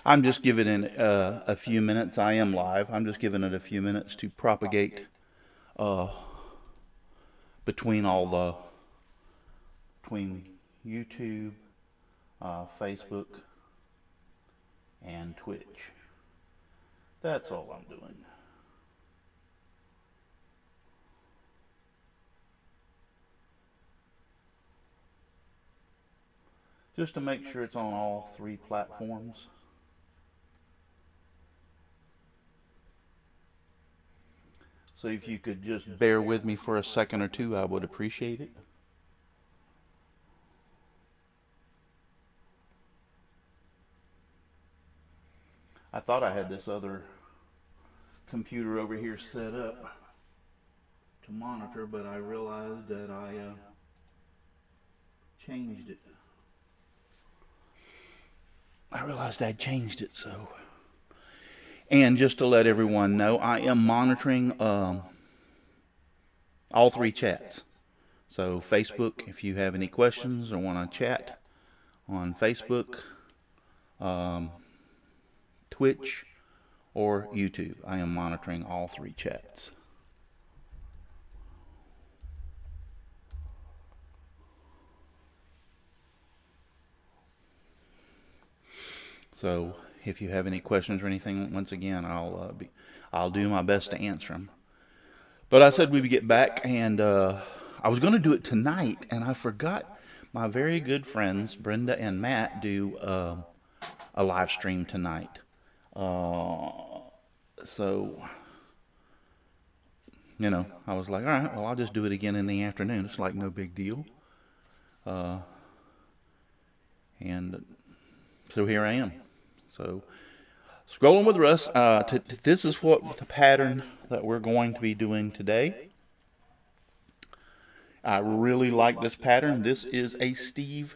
I'm just giving it a few minutes. I am live. I'm just giving it a few minutes to propagate uh, between between YouTube, Facebook, and Twitch. That's all I'm doing. Just to make sure it's on all three platforms. So if you could just bear with me for a second or two, I would appreciate it. I thought I had this other computer over here set up to monitor, but I realized that I changed it. So. And just to let everyone know, I am monitoring all three chats. So Facebook, if you have any questions or want to chat on Facebook, Twitch, or YouTube, I am monitoring all three chats. So if you have any questions or anything, once again, I'll do my best to answer them. But I said we would get back, and I was going to do it tonight, and I forgot. My very good friends Brenda and Matt do a live stream tonight. So you know, I was like, all right, well, I'll just do it again in the afternoon. It's like no big deal. And so here I am. So scrolling with Russ. This is what the pattern that we're going to be doing today. I really like this pattern. This is a Steve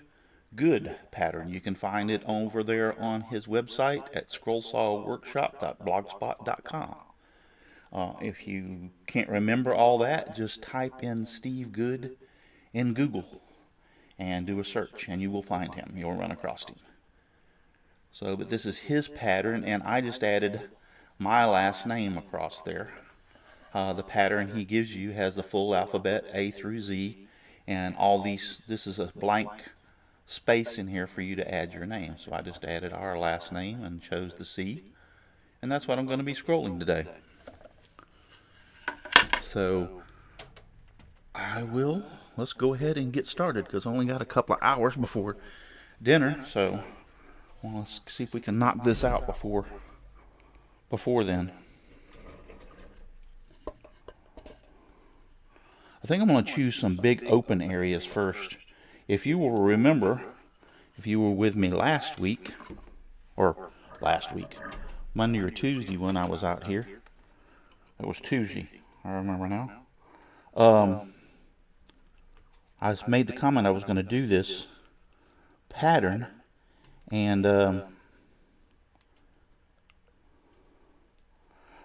Good pattern. You can find it over there on his website at scrollsawworkshop.blogspot.com. If you can't remember all that, just type in Steve Good in Google and do a search, and you will find him. You'll run across him. So, but this is his pattern, and I just added my last name across there. The pattern he gives you has the full alphabet A through Z, and all these. This is a blank space in here for you to add your name. So I just added our last name and chose the C, and that's what I'm going to be scrolling today. So let's go ahead and get started, because I only got a couple of hours before dinner. So well, let's see if we can knock this out before then. I think I'm going to choose some big open areas first. If you will remember, if you were with me last week, Monday or Tuesday when I was out here. It was Tuesday, I remember now. I made the comment I was going to do this pattern, and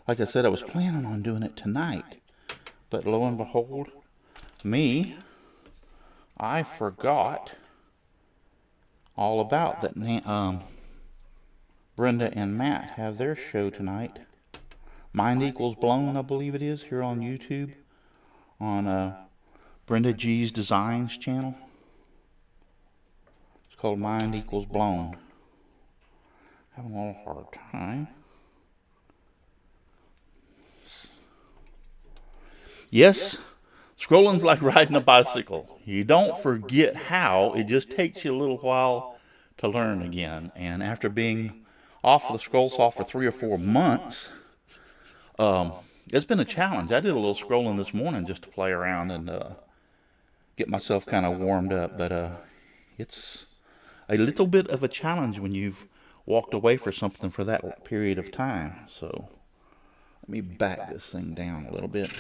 like I said, I was planning on doing it tonight, but lo and behold, I forgot all about that. Brenda and Matt have their show tonight. Mind Equals Blown, I believe it is, here on YouTube, on Brenda G's Designs channel. It's called Mind Equals Blown. Having a little hard time. Yes, scrolling's like riding a bicycle. You don't forget how. It just takes you a little while to learn again. And after being off of the scroll saw for 3 or 4 months, it's been a challenge. I did a little scrolling this morning just to play around and get myself kind of warmed up. But it's a little bit of a challenge when you've walked away for something for that period of time. So let me back this thing down a little bit.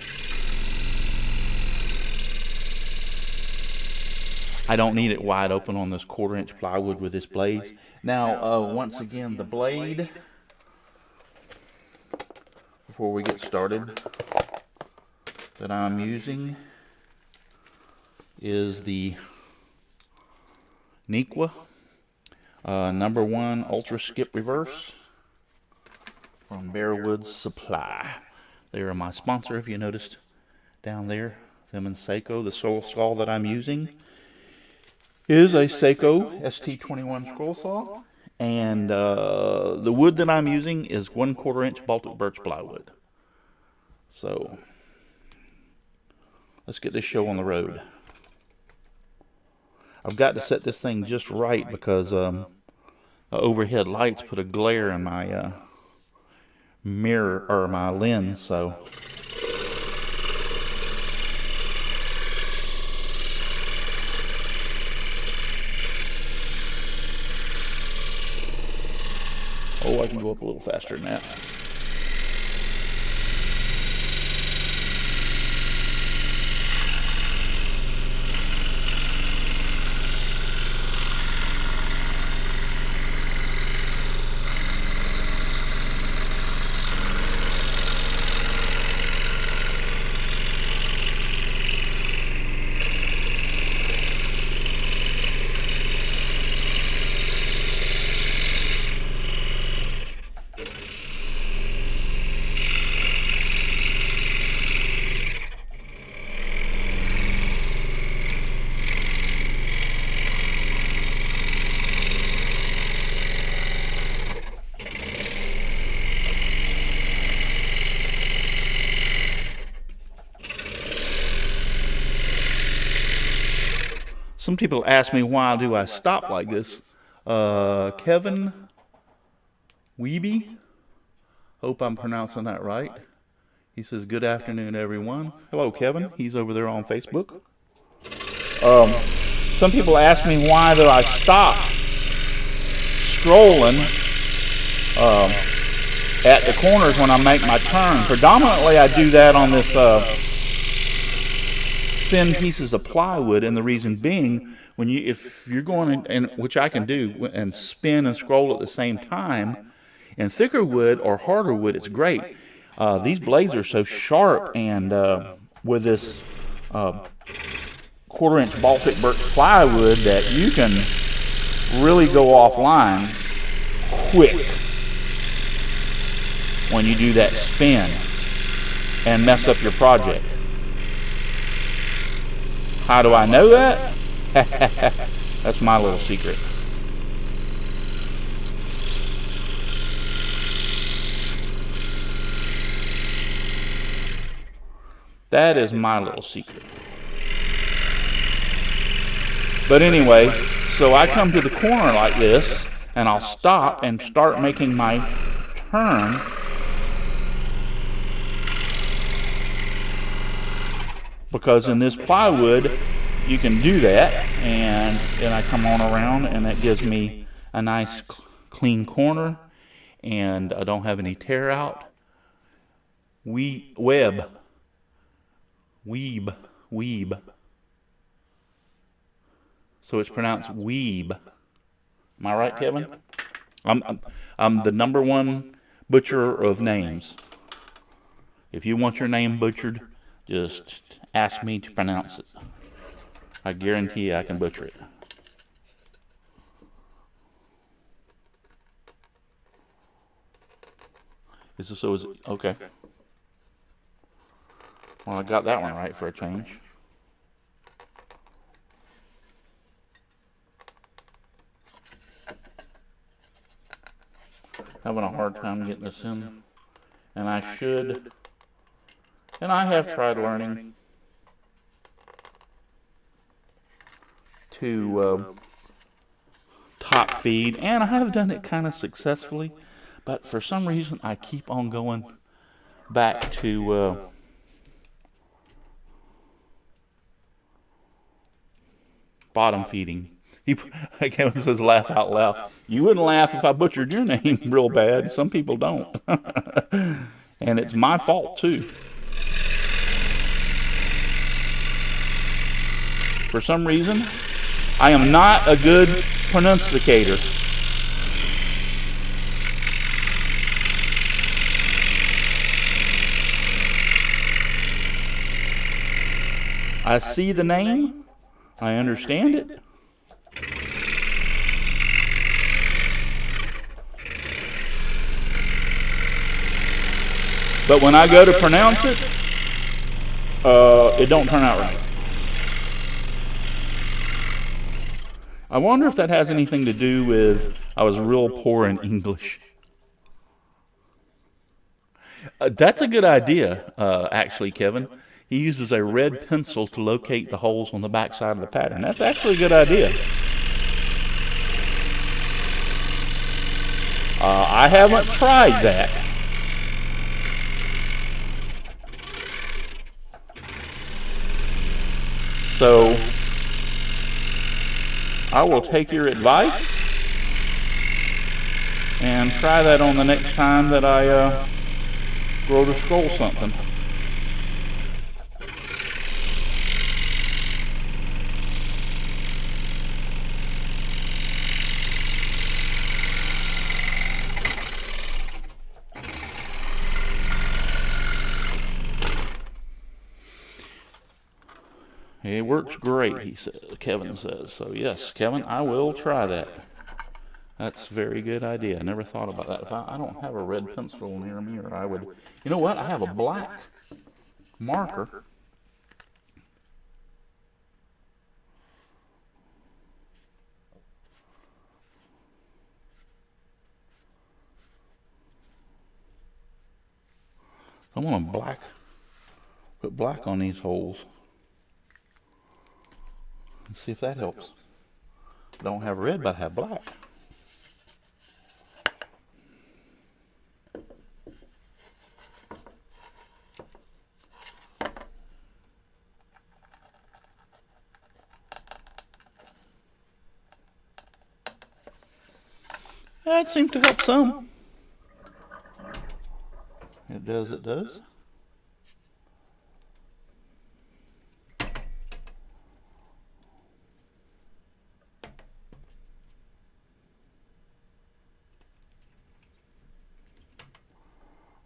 I don't need it wide open on this 1/4-inch plywood with this blades. Now, once again, the blade, before we get started, that I'm using is the Nequa Number 1 Ultra Skip Reverse from Bearwood Supply. They are my sponsor, if you noticed down there. Them and Seiko. The saw that I'm using is a Seiko ST21 scroll saw. And the wood that I'm using is 1/4 inch Baltic Birch plywood. So let's get this show on the road. I've got to set this thing just right because overhead lights put a glare in my mirror or my lens. So I can go up a little faster than that. Some people ask me, why do I stop like this? Kevin Weeby, hope I'm pronouncing that right. He says, good afternoon, everyone. Hello, Kevin. He's over there on Facebook. Some people ask me, why do I stop scrolling at the corners when I make my turn. Predominantly, I do that on this thin pieces of plywood, and the reason being, if you're going and which I can do and spin and scroll at the same time, in thicker wood or harder wood, it's great. These blades are so sharp, and with this 1/4 inch Baltic Birch plywood, that you can really go offline quick when you do that spin and mess up your project. How do I know that? That's my little secret. That is my little secret. But anyway, so I come to the corner like this, and I'll stop and start making my turn. Because in this plywood, you can do that, and then I come on around, and that gives me a nice clean corner, and I don't have any tear out. Weeb. So it's pronounced weeb. Am I right, Kevin? I'm the #1 butcher of names. If you want your name butchered, just ask me to pronounce it. I guarantee I can butcher it. Is it okay? Well, I got that one right for a change. Having a hard time getting this in, and I have tried learning to top feed, and I have done it kind of successfully, but for some reason I keep on going back to bottom feeding. Kevin says, laugh out loud. You wouldn't laugh if I butchered your name real bad. Some people don't. And it's my fault too. For some reason, I am not a good pronunciator. I see the name. I understand it. But when I go to pronounce it, it don't turn out right. I wonder if that has anything to do with I was real poor in English. That's a good idea, actually, Kevin. He uses a red pencil to locate the holes on the back side of the pattern. That's actually a good idea. I haven't tried that. So I will take your advice and try that on the next time that I go to scroll something. It works great, he says. Kevin says. So yes, Kevin, I will try that. That's a very good idea. I never thought about that. If I don't have a red pencil near me, or I would. You know what? I have a black marker. I want to put black on these holes. Let's see if that helps. Don't have red, but I have black. That seemed to help some. It does, it does.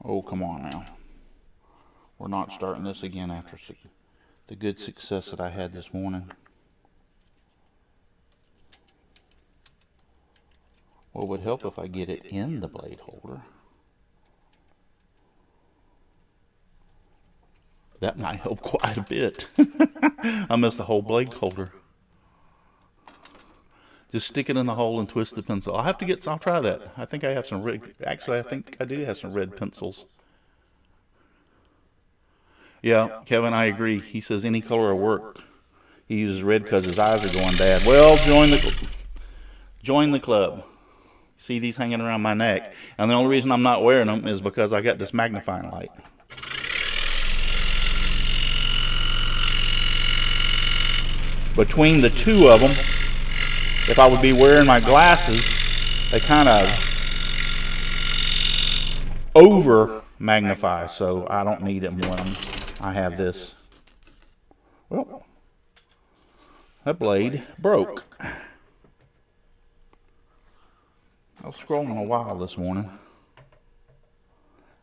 Oh, come on now. We're not starting this again after the good success that I had this morning. What would help if I get it in the blade holder? That might help quite a bit. I missed the whole blade holder. Just stick it in the hole and twist the pencil. I'll try that. I think I have some actually I think I do have some red pencils. Yeah, Kevin, I agree. He says any color will work. He uses red because his eyes are going bad. Well, join the club. See these hanging around my neck. And the only reason I'm not wearing them is because I got this magnifying light. Between the two of them, if I would be wearing my glasses, they kind of over magnify, so I don't need them when I have this. Well, that blade broke. I was scrolling a while this morning.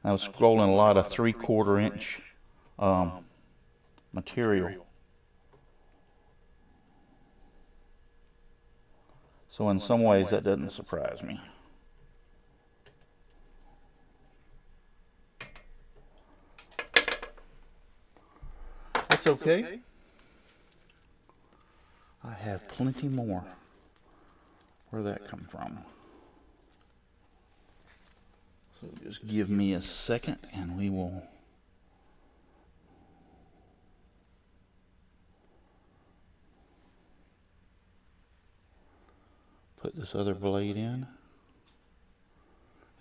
I was scrolling a lot of 3/4 inch material. So in some ways that doesn't surprise me. That's okay. I have plenty more. Where'd that come from? So just give me a second and we will put this other blade in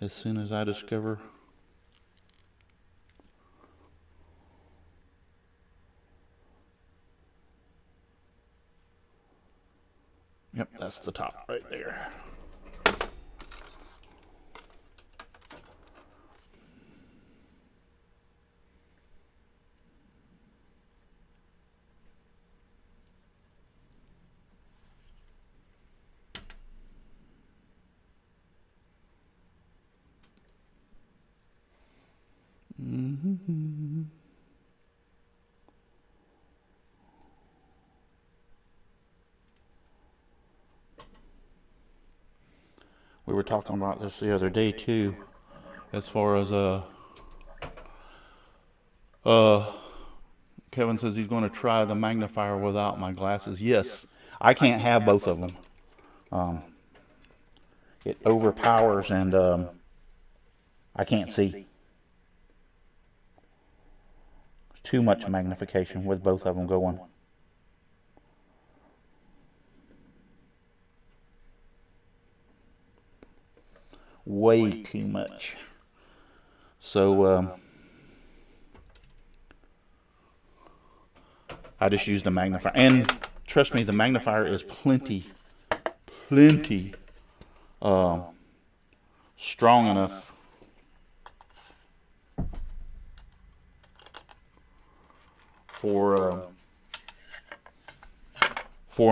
as soon as I discover yep, that's the top right there. Mm-hmm. We were talking about this the other day too, as far as Kevin says he's going to try the magnifier without my glasses. Yes, I can't have both of them. It overpowers and I can't see. Too much magnification with both of them going. Way too much. So I just use the magnifier. And trust me, the magnifier is plenty strong enough for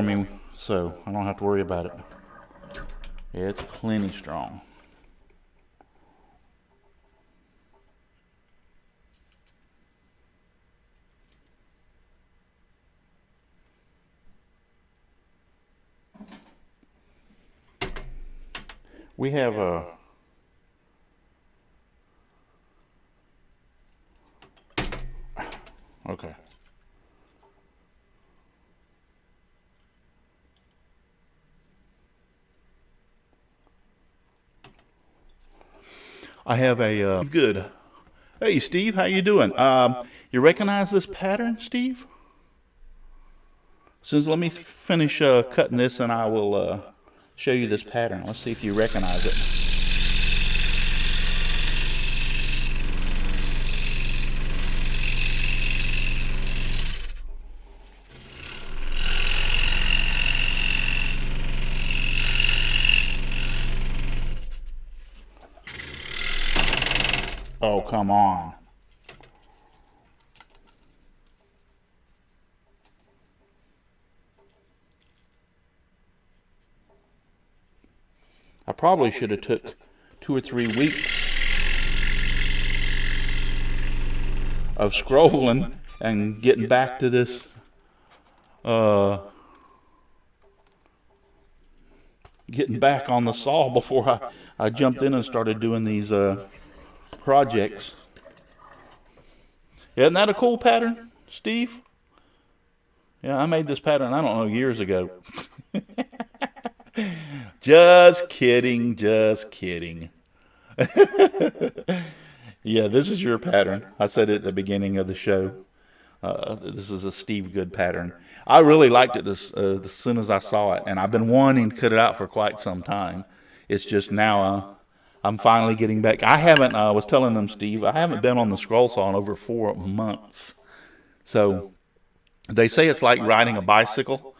me, so I don't have to worry about it. It's plenty strong. We have a okay. I have a good. Hey, Steve, how you doing? You recognize this pattern, Steve? Since let me finish cutting this, and I will show you this pattern. Let's see if you recognize it. Oh, come on. I probably should have took 2 or 3 weeks of scrolling and getting back to this getting back on the saw before I jumped in and started doing these projects. Isn't that a cool pattern, Steve? Yeah, I made this pattern, I don't know, years ago. Just kidding, just kidding. Yeah, this is your pattern. I said it at the beginning of the show. This is a Steve Good pattern. I really liked it as soon as I saw it, and I've been wanting to cut it out for quite some time. It's just now I'm finally getting back. I haven't, I was telling them, Steve, I haven't been on the scroll saw in over 4 months. So they say it's like riding a bicycle.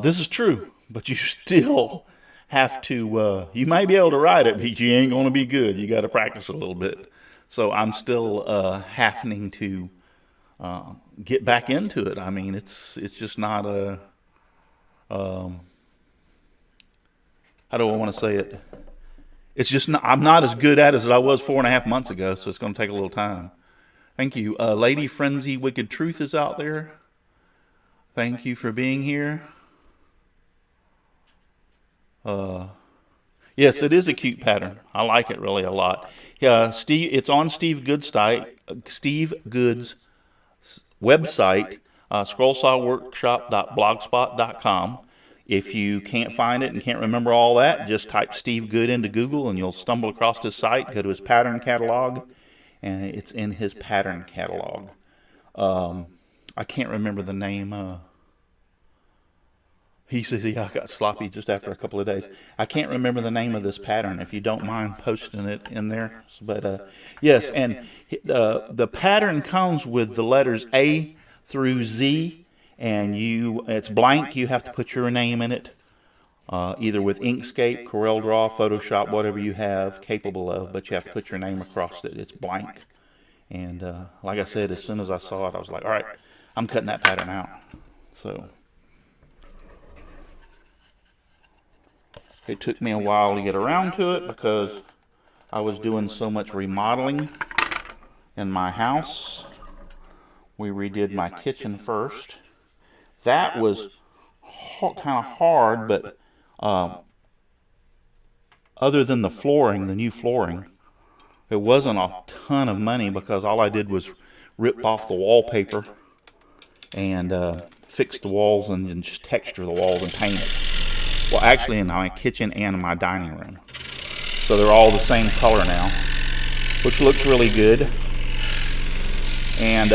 This is true, but you still have to, you might be able to ride it, but you ain't going to be good. You got to practice a little bit. So I'm still having to get back into it. I mean, it's just not a, how do I want to say it? It's just not, I'm not as good at it as I was 4.5 months ago, so it's going to take a little time. Thank you. Lady Frenzy Wicked Truth is out there. Thank you for being here. Yes, it is a cute pattern. I like it really a lot. Yeah, Steve, it's on Steve Good's website, scrollsawworkshop.blogspot.com. If you can't find it and can't remember all that, just type Steve Good into Google and you'll stumble across his site. Go to his pattern catalog, and it's in his pattern catalog. I can't remember the name. He said, yeah, I got sloppy just after a couple of days. I can't remember the name of this pattern. If you don't mind posting it in there. But yes, and the pattern comes with the letters A through Z, and it's blank. You have to put your name in it, either with Inkscape, CorelDRAW, Photoshop, whatever you have capable of, but you have to put your name across it. It's blank. And like I said, as soon as I saw it, I was like, all right, I'm cutting that pattern out. So it took me a while to get around to it because I was doing so much remodeling in my house. We redid my kitchen first. That was kind of hard, but other than the flooring, the new flooring, it wasn't a ton of money because all I did was rip off the wallpaper and fix the walls and then just texture the walls and paint it. Well, actually in my kitchen and in my dining room. So they're all the same color now, which looks really good. And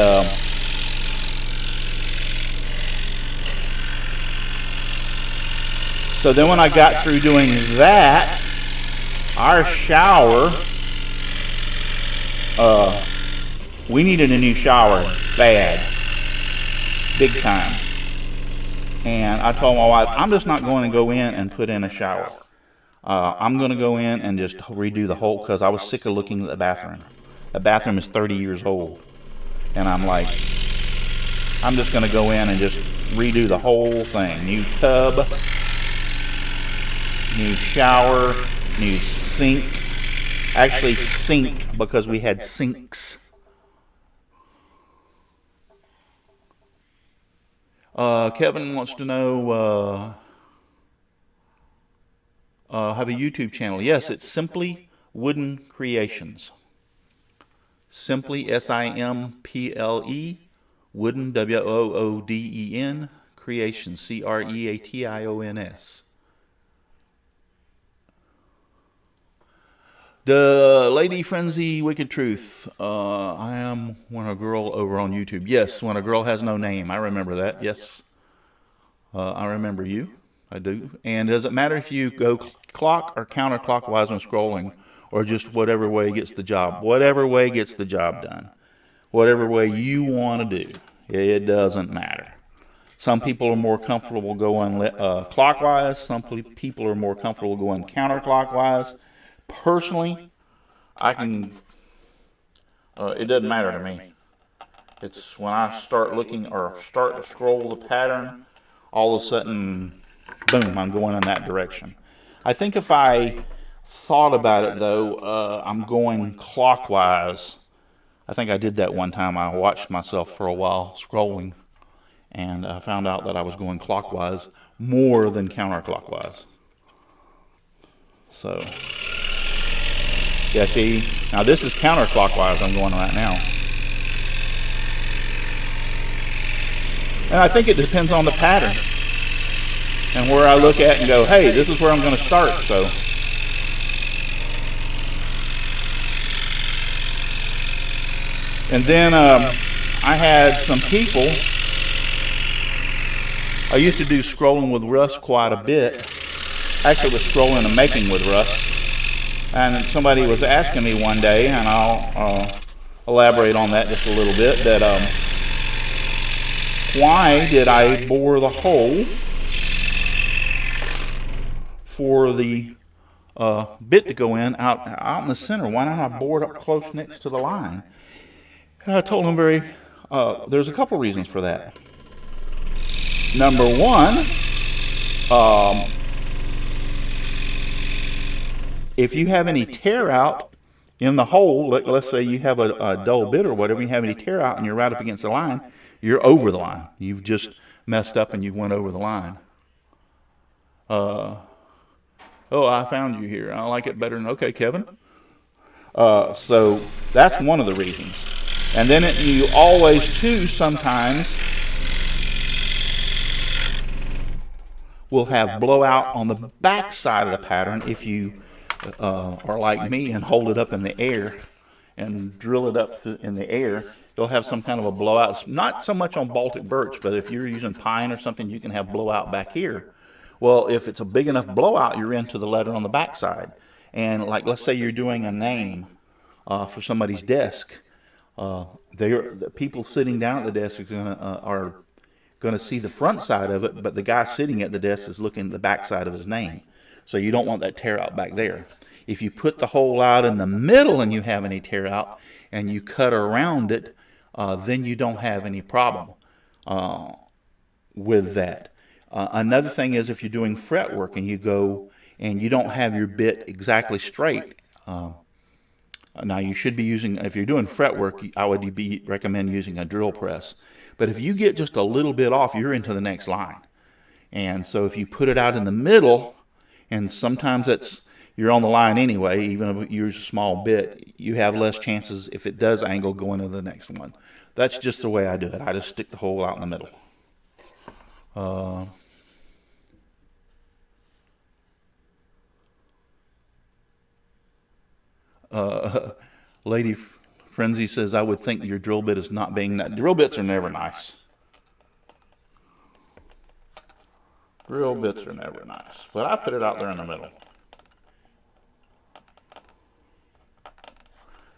so then when I got through doing that, our shower, we needed a new shower bad, big time. And I told my wife, I'm just not going to go in and put in a shower. I'm going to go in and just redo the whole, because I was sick of looking at the bathroom. The bathroom is 30 years old. And I'm like, I'm just going to go in and just redo the whole thing. New tub, new shower, new sink. Actually sink, because we had sinks. Kevin wants to know, have a YouTube channel. Yes, it's Simply Wooden Creations. Simply, S-I-M-P-L-E, Wooden, W-O-O-D-E-N, Creations, C-R-E-A-T-I-O-N-S. The Lady Frenzy Wicked Truth. I am when a girl over on YouTube. Yes, when a girl has no name. I remember that. Yes. I remember you. I do. And does it matter if you go clock or counterclockwise when scrolling, or just whatever way gets the job? Whatever way gets the job done. Whatever way you want to do. It doesn't matter. Some people are more comfortable going clockwise. Some people are more comfortable going counterclockwise. Personally, I can, it doesn't matter to me. It's when I start looking or start to scroll the pattern, all of a sudden, boom, I'm going in that direction. I think if I thought about it though, I'm going clockwise. I think I did that one time. I watched myself for a while scrolling, and I found out that I was going clockwise more than counterclockwise. So, yeah, see, now this is counterclockwise I'm going right now. And I think it depends on the pattern and where I look at and go, hey, this is where I'm going to start. So, and then I had some people, I used to do scrolling with Russ quite a bit. Actually, was scrolling and making with Russ. And somebody was asking me one day, and I'll elaborate on that just a little bit, that why did I bore the hole for the bit to go in out in the center? Why don't I bore it up close next to the line? And I told him there's a couple reasons for that. Number one, if you have any tear out in the hole, let's say you have a dull bit or whatever, you have any tear out and you're right up against the line, you're over the line. You've just messed up and you went over the line. Oh, I found you here. I like it better than, okay, Kevin. So that's one of the reasons. And then you always, too, sometimes will have blowout on the back side of the pattern if you are like me and hold it up in the air and drill it up in the air. You'll have some kind of a blowout. Not so much on Baltic birch, but if you're using pine or something, you can have blowout back here. Well, if it's a big enough blowout, you're into the letter on the back side. And like, let's say you're doing a name for somebody's desk. The people sitting down at the desk are going to see the front side of it, but the guy sitting at the desk is looking at the back side of his name. So you don't want that tear out back there. If you put the hole out in the middle and you have any tear out and you cut around it, then you don't have any problem with that. Another thing is if you're doing fret work and you go and you don't have your bit exactly straight. Now you should be using, if you're doing fret work, I would recommend using a drill press. But if you get just a little bit off, you're into the next line. And so if you put it out in the middle, and sometimes you're on the line anyway, even if you use a small bit, you have less chances if it does angle going to the next one. that's just the way I do it. I just stick the hole out in the middle. Lady Frenzy says, I would think your drill bit is not being that. Drill bits are never nice. Drill bits are never nice. But I put it out there in the middle.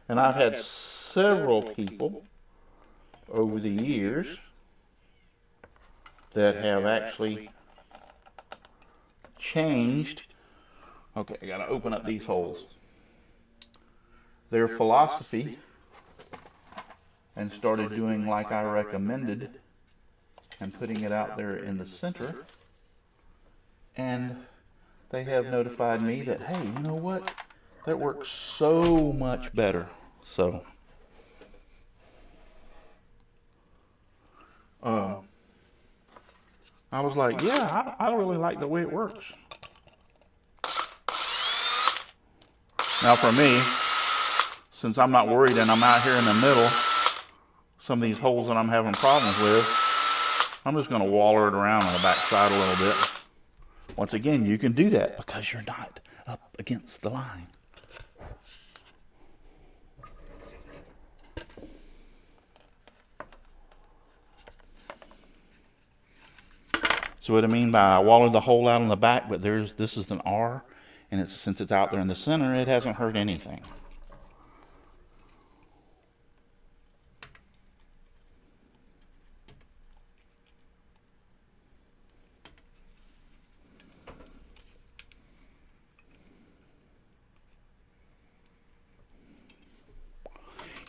And I've had several people over the years that have actually changed. Okay, I gotta open up these holes. Their philosophy, and started doing like I recommended and putting it out there in the center. And they have notified me that, hey, you know what? That works so much better. So, I was like, yeah, I really like the way it works. Now for me, since I'm not worried and I'm out here in the middle, some of these holes that I'm having problems with, I'm just going to waller it around on the back side a little bit. Once again, you can do that because you're not up against the line. So what I mean by I waller the hole out on the back, but this is an R, and since it's out there in the center, it hasn't hurt anything.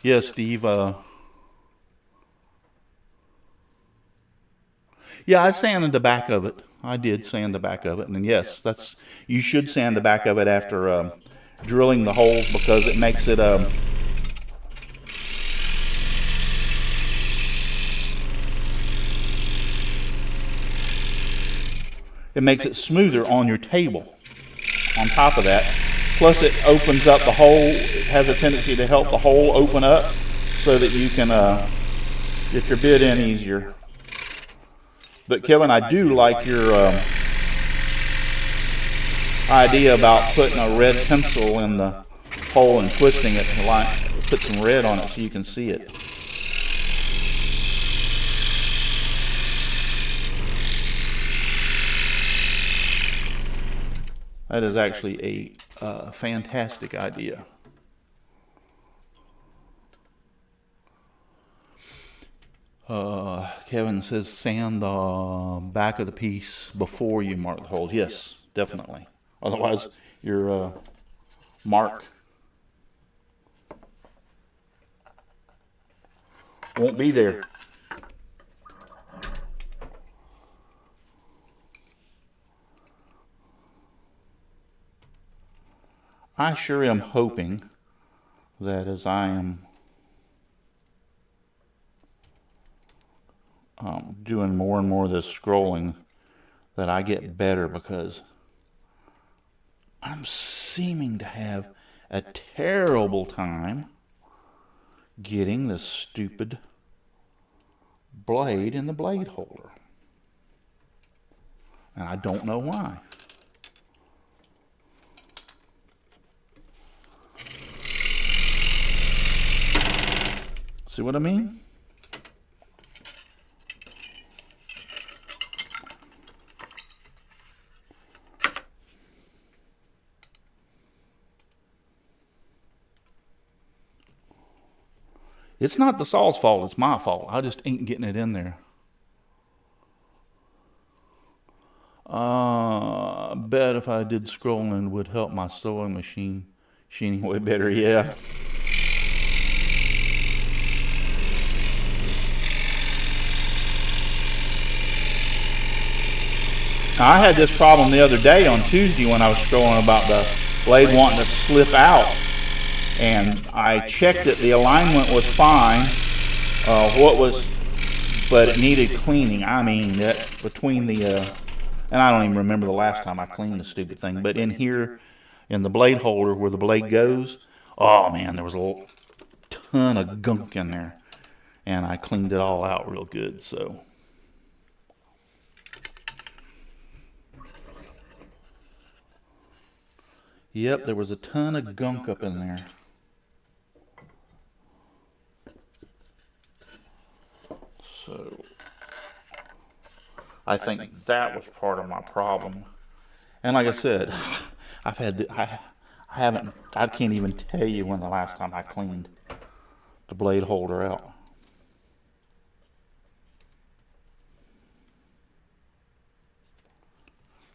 Yes, Steve. Yeah, I sanded the back of it. I did sand the back of it, and yes, you should sand the back of it after drilling the holes because it makes it smoother on your table. On top of that, plus it opens up the hole. It has a tendency to help the hole open up so that you can get your bit in easier. But Kevin, I do like your idea about putting a red pencil in the hole and twisting it and put some red on it so you can see it. That is actually a fantastic idea. Kevin says sand the back of the piece before you mark the holes. Yes, definitely. Otherwise, your mark won't be there. I sure am hoping that as I am doing more and more of this scrolling, that I get better, because I'm seeming to have a terrible time getting this stupid blade in the blade holder. And I don't know why. See what I mean? It's not the saw's fault, it's my fault. I just ain't getting it in there. Bet if I did scrolling would help my sewing machine way better, yeah. I had this problem the other day on Tuesday when I was scrolling about the blade wanting to slip out. And I checked it, the alignment was fine. But it needed cleaning. I mean, that between and I don't even remember the last time I cleaned the stupid thing, but in here, in the blade holder where the blade goes, oh man, there was a ton of gunk in there. and I cleaned it all out real good. So yep, there was a ton of gunk up in there. So I think that was part of my problem. And like I said, I've had I can't even tell you when the last time I cleaned the blade holder out.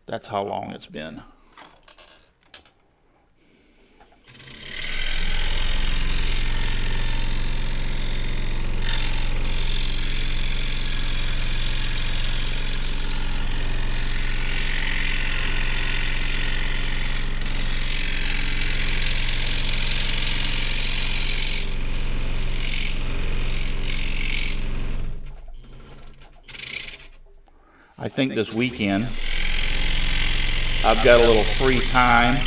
That's how long it's been. I think this weekend I've got a little free time.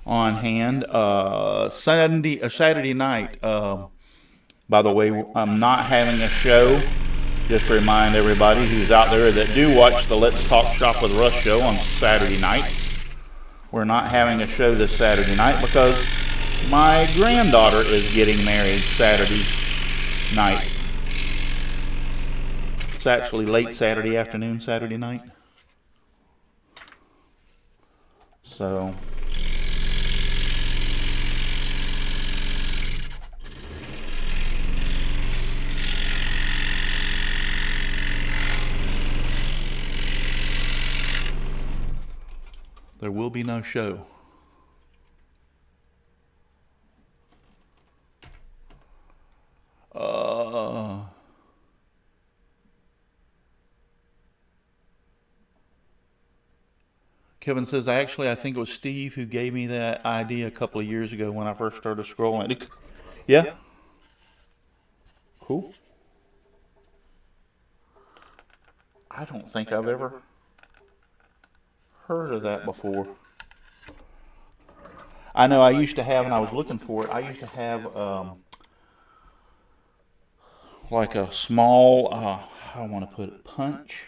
On hand. Saturday night. By the way, I'm not having a show. Just to remind everybody who's out there that do watch the Let's Talk Shop with Russ show on Saturday nights. We're not having a show this Saturday night because my granddaughter is getting married Saturday night. It's actually late Saturday afternoon, Saturday night. So there will be no show. Kevin says, I think it was Steve who gave me that idea a couple of years ago when I first started scrolling. Yeah? Cool. I don't think I've ever heard of that before. I know I used to have, and I was looking for it, I used to have like a small, how do I want to put it, punch.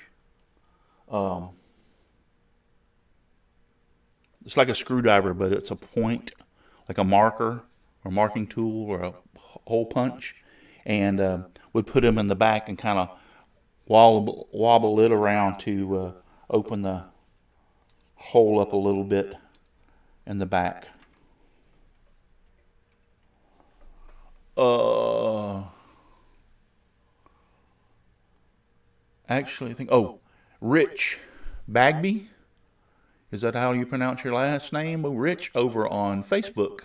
It's like a screwdriver, but it's a point, like a marker or marking tool or a hole punch. And would put them in the back and kind of wobble it around to open the hole up a little bit in the back. Actually, I think, Rich Bagby. Is that how you pronounce your last name? Rich over on Facebook.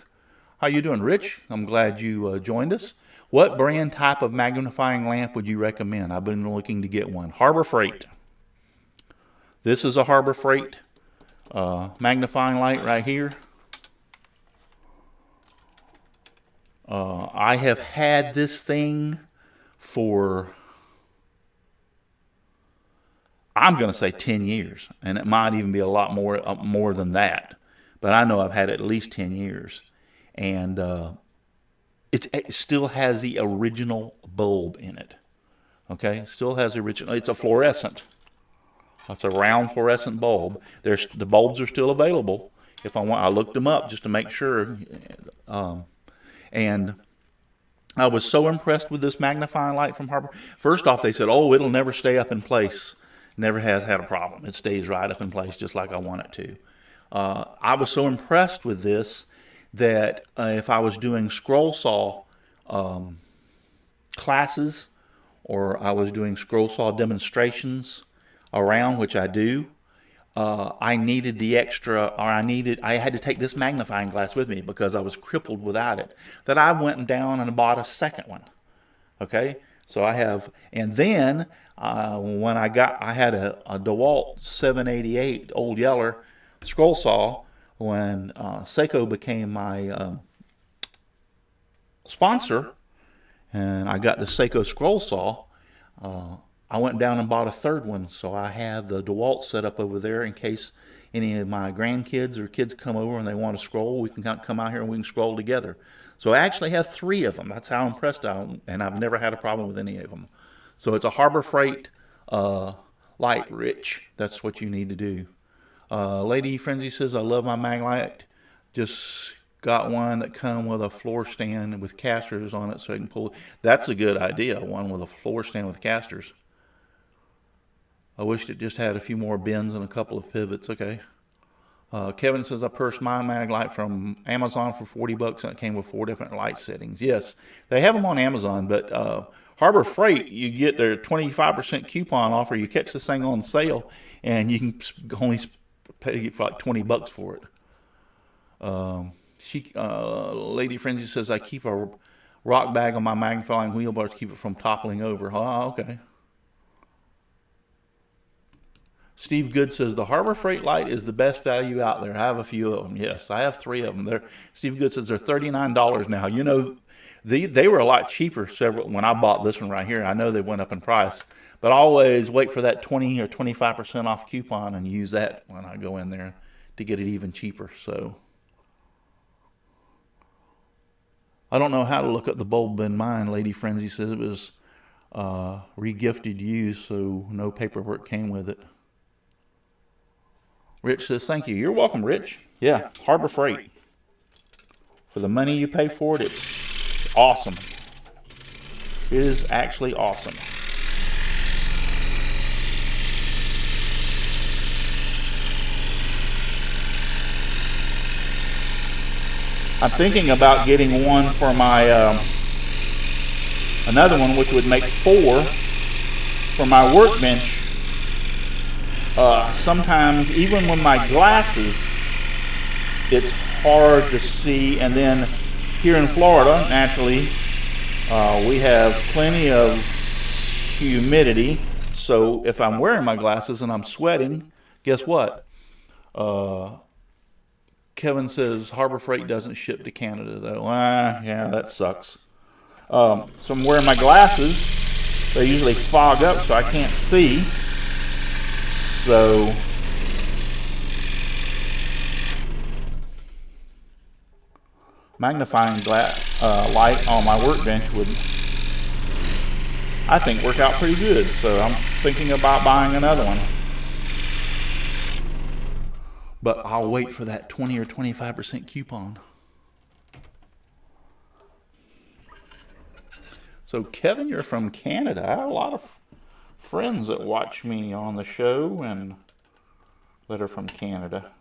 How you doing, Rich? I'm glad you joined us. What brand type of magnifying lamp would you recommend? I've been looking to get one. Harbor Freight. This is a Harbor Freight magnifying light right here. I have had this thing for, I'm going to say 10 years, and it might even be a lot more than that. But I know I've had it at least 10 years, and it still has the original bulb in it. Okay, it still has the original. It's a fluorescent. It's a round fluorescent bulb. The bulbs are still available. If I want, I looked them up just to make sure. And I was so impressed with this magnifying light from Harbor. First off, they said, "Oh, it'll never stay up in place." Never has had a problem. It stays right up in place just like I want it to. I was so impressed with this that if I was doing scroll saw classes or I was doing scroll saw demonstrations around, which I do, I needed the extra, or I had to take this magnifying glass with me because I was crippled without it. That I went down and bought a second one. Okay, so I have, and then when I had a DeWalt 788 Old Yeller scroll saw when Seiko became my sponsor, and I got the Seiko scroll saw. I went down and bought a third one, so I have the DeWalt set up over there in case any of my grandkids or kids come over and they want to scroll. We can come out here and we can scroll together. So I actually have 3 of them. That's how impressed I am, and I've never had a problem with any of them. So it's a Harbor Freight light, Rich. That's what you need to do. Lady Frenzy says, I love my Maglite. Just got one that come with a floor stand with casters on it so I can pull it. That's a good idea, one with a floor stand with casters. I wished it just had a few more bends and a couple of pivots. Okay. Kevin says, I purchased my Maglite from Amazon for $40 and it came with 4 different light settings. Yes, they have them on Amazon, but Harbor Freight, you get their 25% coupon offer. You catch this thing on sale and you can only pay for like $20 for it. Lady Frenzy says, I keep a rock bag on my magnifying wheelbar to keep it from toppling over. Oh, okay. Steve Good says, the Harbor Freight light is the best value out there. I have a few of them. Yes, I have 3 of them. Steve Good says they're $39 now. You know, they were a lot cheaper when I bought this one right here. I know they went up in price, but I always wait for that 20 or 25% off coupon and use that when I go in there to get it even cheaper. So I don't know how to look up the bulb in mine. Lady Frenzy says it was re-gifted used, so no paperwork came with it. Rich says, thank you. You're welcome, Rich. Yeah, Harbor Freight. For the money you pay for it, it's awesome. It is actually awesome. I'm thinking about getting one for my, another one which would make 4 for my workbench. Sometimes, even with my glasses, it's hard to see. And then here in Florida, naturally, we have plenty of humidity. So if I'm wearing my glasses and I'm sweating, guess what? Kevin says Harbor Freight doesn't ship to Canada, though. Yeah, that sucks. So I'm wearing my glasses. They usually fog up so I can't see. So magnifying light on my workbench would, I think, work out pretty good. So I'm thinking about buying another one. But I'll wait for that 20 or 25% coupon. So Kevin, you're from Canada. I have a lot of friends that watch me on the show and that are from Canada.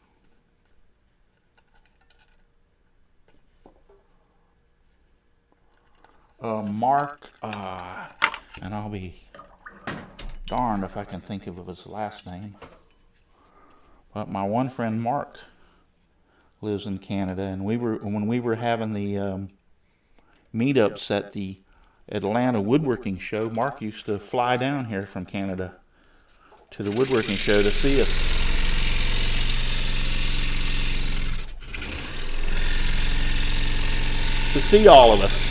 Mark, and I'll be darned if I can think of his last name. But my one friend Mark lives in Canada, and when we were having the meetups at the Atlanta woodworking show, Mark used to fly down here from Canada to the woodworking show to see us. To see all of us.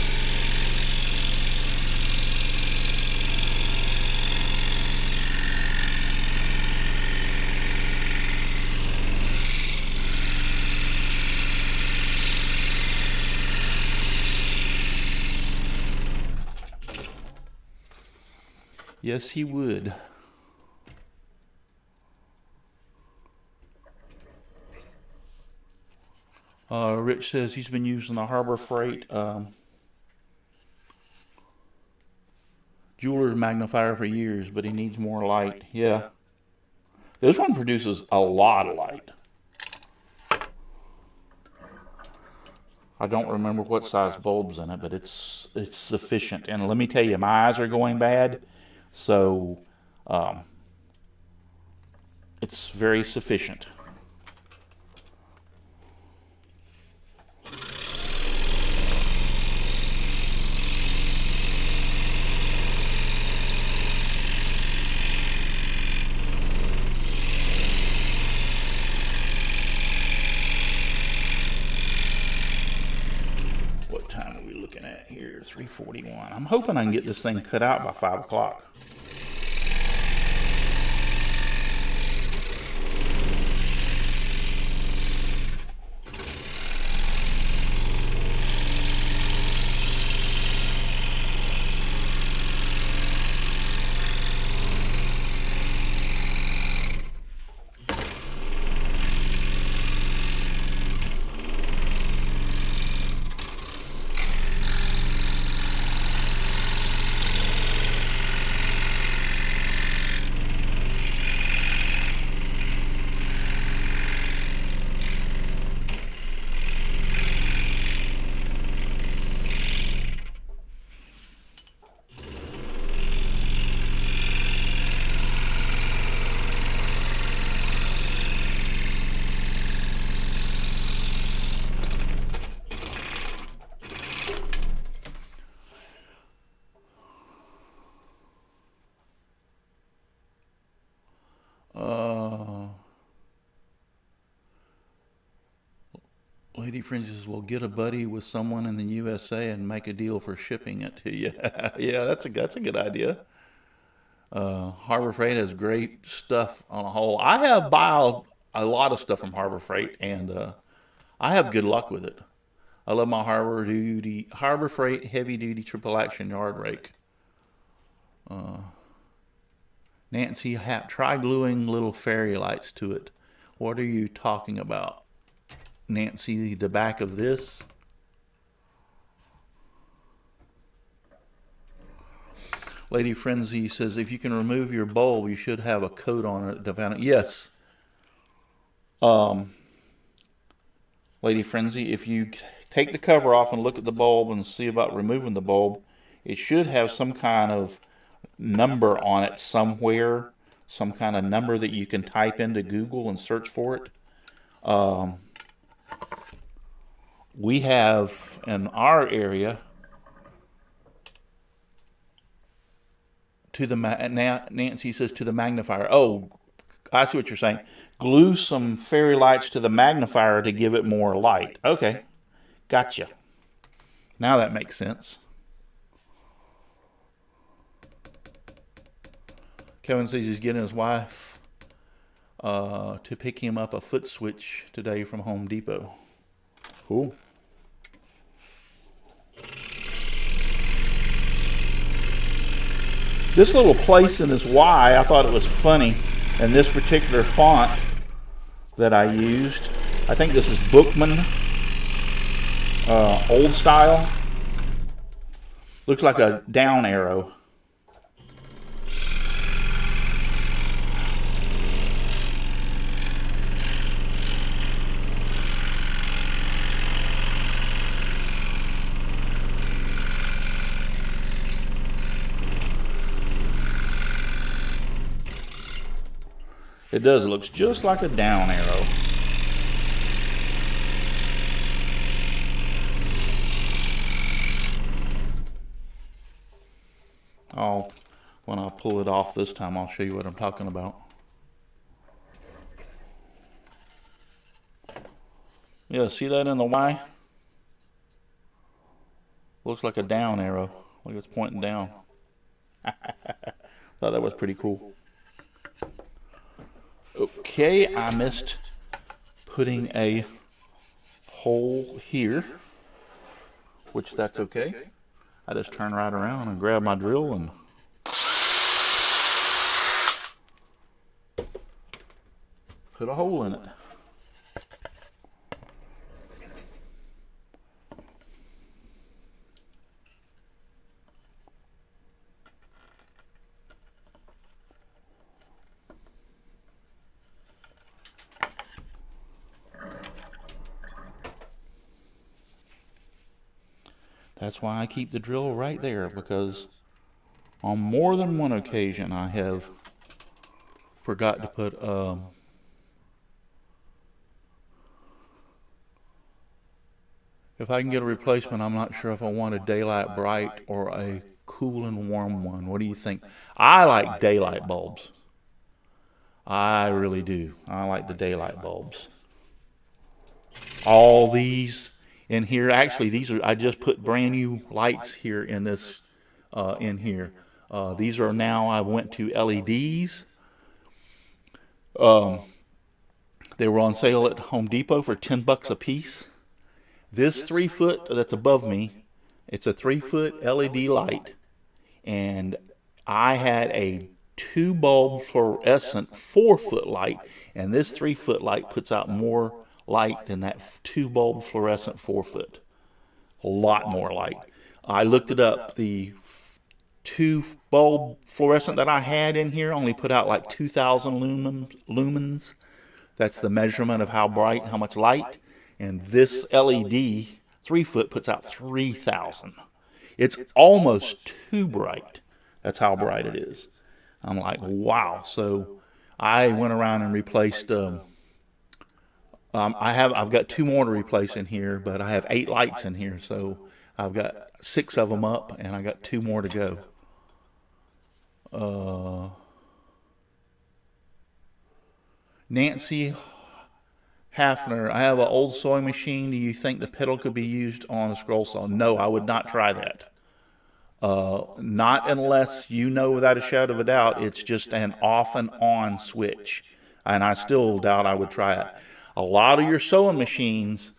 Yes, he would. Rich says he's been using the Harbor Freight jeweler's magnifier for years, but he needs more light. Yeah. This one produces a lot of light. I don't remember what size bulb's in it, but it's sufficient. And let me tell you, my eyes are going bad. So it's very sufficient. What time are we looking at here? 3:41. I'm hoping I can get this thing cut out by 5 o'clock. Lady Friend says, "Well, get a buddy with someone in the USA and make a deal for shipping it to you." Yeah, that's a good idea. Harbor Freight has great stuff on a whole. I have bought a lot of stuff from Harbor Freight, and I have good luck with it. I love my Harbor Freight heavy duty triple action yard rake. Nancy, try gluing little fairy lights to it. What are you talking about, Nancy? The back of this? Lady Frenzy says, if you can remove your bulb, you should have a coat on it. Yes. Lady Frenzy, if you take the cover off and look at the bulb and see about removing the bulb, it should have some kind of number on it somewhere, some kind of number that you can type into Google and search for it. We have in our area Nancy says to the magnifier. Oh, I see what you're saying. Glue some fairy lights to the magnifier to give it more light. Okay, gotcha. Now that makes sense. Kevin says he's getting his wife to pick him up a foot switch today from Home Depot. Cool. This little place in this Y, I thought it was funny. And this particular font that I used, I think this is Bookman, old style. Looks like a down arrow. It does. It looks just like a down arrow. When I pull it off this time, I'll show you what I'm talking about. Yeah, see that in the Y? Looks like a down arrow. Like it's pointing down. Thought that was pretty cool. Okay, I missed putting a hole here, which that's okay. I just turn right around and grab my drill and put a hole in it. That's why I keep the drill right there, because on more than one occasion I have forgot to put if I can get a replacement, I'm not sure if I want a daylight bright or a cool and warm one. What do you think? I like daylight bulbs. I really do. I like the daylight bulbs. All these in here. Actually, these are, I just put brand new lights here in this, in here. These are now, I went to LEDs. They were on sale at Home Depot for $10 a piece. This 3 foot that's above me, it's a 3 foot LED light, and I had a 2 bulb fluorescent 4 foot light, and this 3 foot light puts out more light than that 2 bulb fluorescent 4 foot. A lot more light. I looked it up. The 2 bulb fluorescent that I had in here only put out like 2,000 lumens. That's the measurement of how bright, how much light. And this LED 3 foot puts out 3,000. It's almost too bright. That's how bright it is. I'm like, wow. So I went around and replaced. I've got 2 more to replace in here, but I have 8 lights in here, so I've got 6 of them up, and I got 2 more to go. Nancy Hafner, I have an old sewing machine. Do you think the pedal could be used on a scroll saw? No, I would not try that. Not unless you know without a shadow of a doubt it's just an off and on switch. And I still doubt I would try it. A lot of your sewing machines,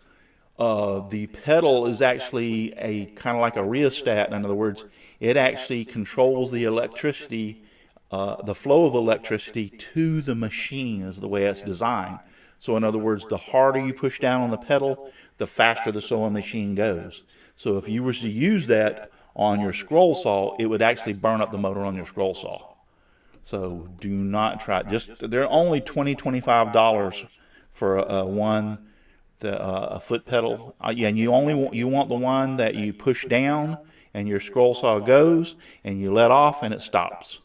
the pedal is actually a kind of like a rheostat. In other words, it actually controls the electricity, the flow of electricity to the machine is the way it's designed. So in other words, the harder you push down on the pedal, the faster the sewing machine goes. So if you were to use that on your scroll saw, it would actually burn up the motor on your scroll saw. So do not try it. They're only $25 for a foot pedal. Yeah, and you want the one that you push down and your scroll saw goes, and you let off and it stops.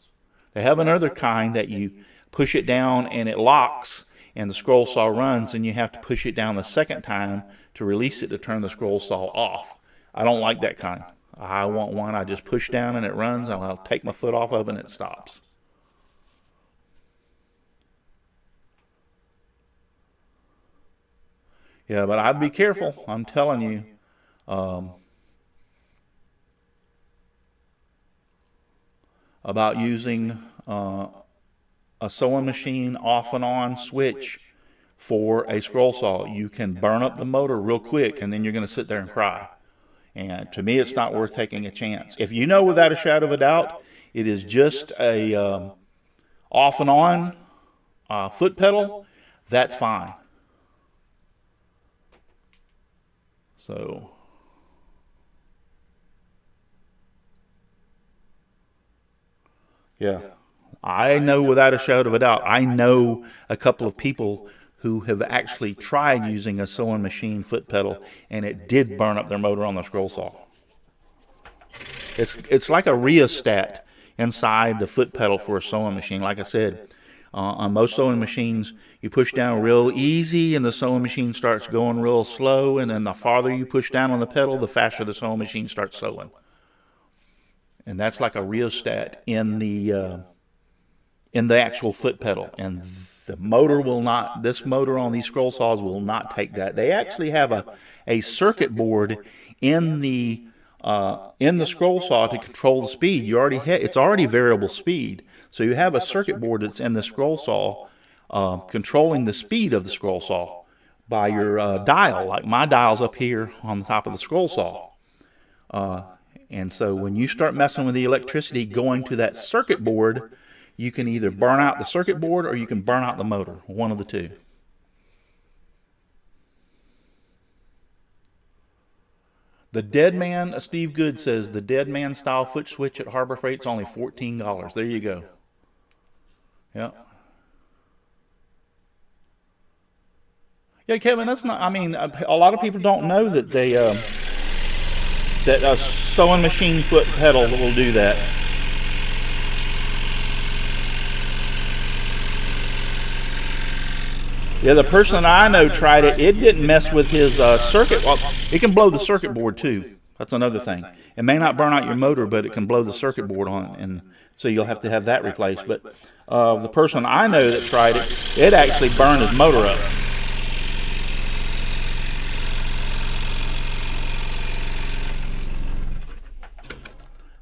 They have another kind that you push it down and it locks and the scroll saw runs, and you have to push it down the second time to release it to turn the scroll saw off. I don't like that kind. I want one I just push down and it runs, and I'll take my foot off of it and it stops. Yeah, but I'd be careful. I'm telling you. About using a sewing machine off and on switch for a scroll saw. You can burn up the motor real quick, and then you're going to sit there and cry. And to me, it's not worth taking a chance. If you know without a shadow of a doubt it is just a off and on foot pedal, that's fine. So yeah, I know without a shadow of a doubt. I know a couple of people who have actually tried using a sewing machine foot pedal, and it did burn up their motor on the scroll saw. It's like a rheostat inside the foot pedal for a sewing machine. Like I said, on most sewing machines, you push down real easy, and the sewing machine starts going real slow, and then the farther you push down on the pedal, the faster the sewing machine starts sewing. And that's like a rheostat in the actual foot pedal, and the motor will not. This motor on these scroll saws will not take that. They actually have a circuit board in the scroll saw to control the speed. It's already variable speed, so you have a circuit board that's in the scroll saw controlling the speed of the scroll saw by your dial. Like my dial's up here on the top of the scroll saw. And so when you start messing with the electricity going to that circuit board, you can either burn out the circuit board or you can burn out the motor, one of the two. The Dead Man, Steve Good says, the Dead Man style foot switch at Harbor Freight's only $14. There you go. Yeah. Yeah, Kevin, that's not, I mean, a lot of people don't know that they, that a sewing machine foot pedal will do that. Yeah, the person I know tried it. It didn't mess with his circuit. Well, it can blow the circuit board too. That's another thing. It may not burn out your motor, but it can blow the circuit board on it, and so you'll have to have that replaced. But the person I know that tried it, it actually burned his motor up.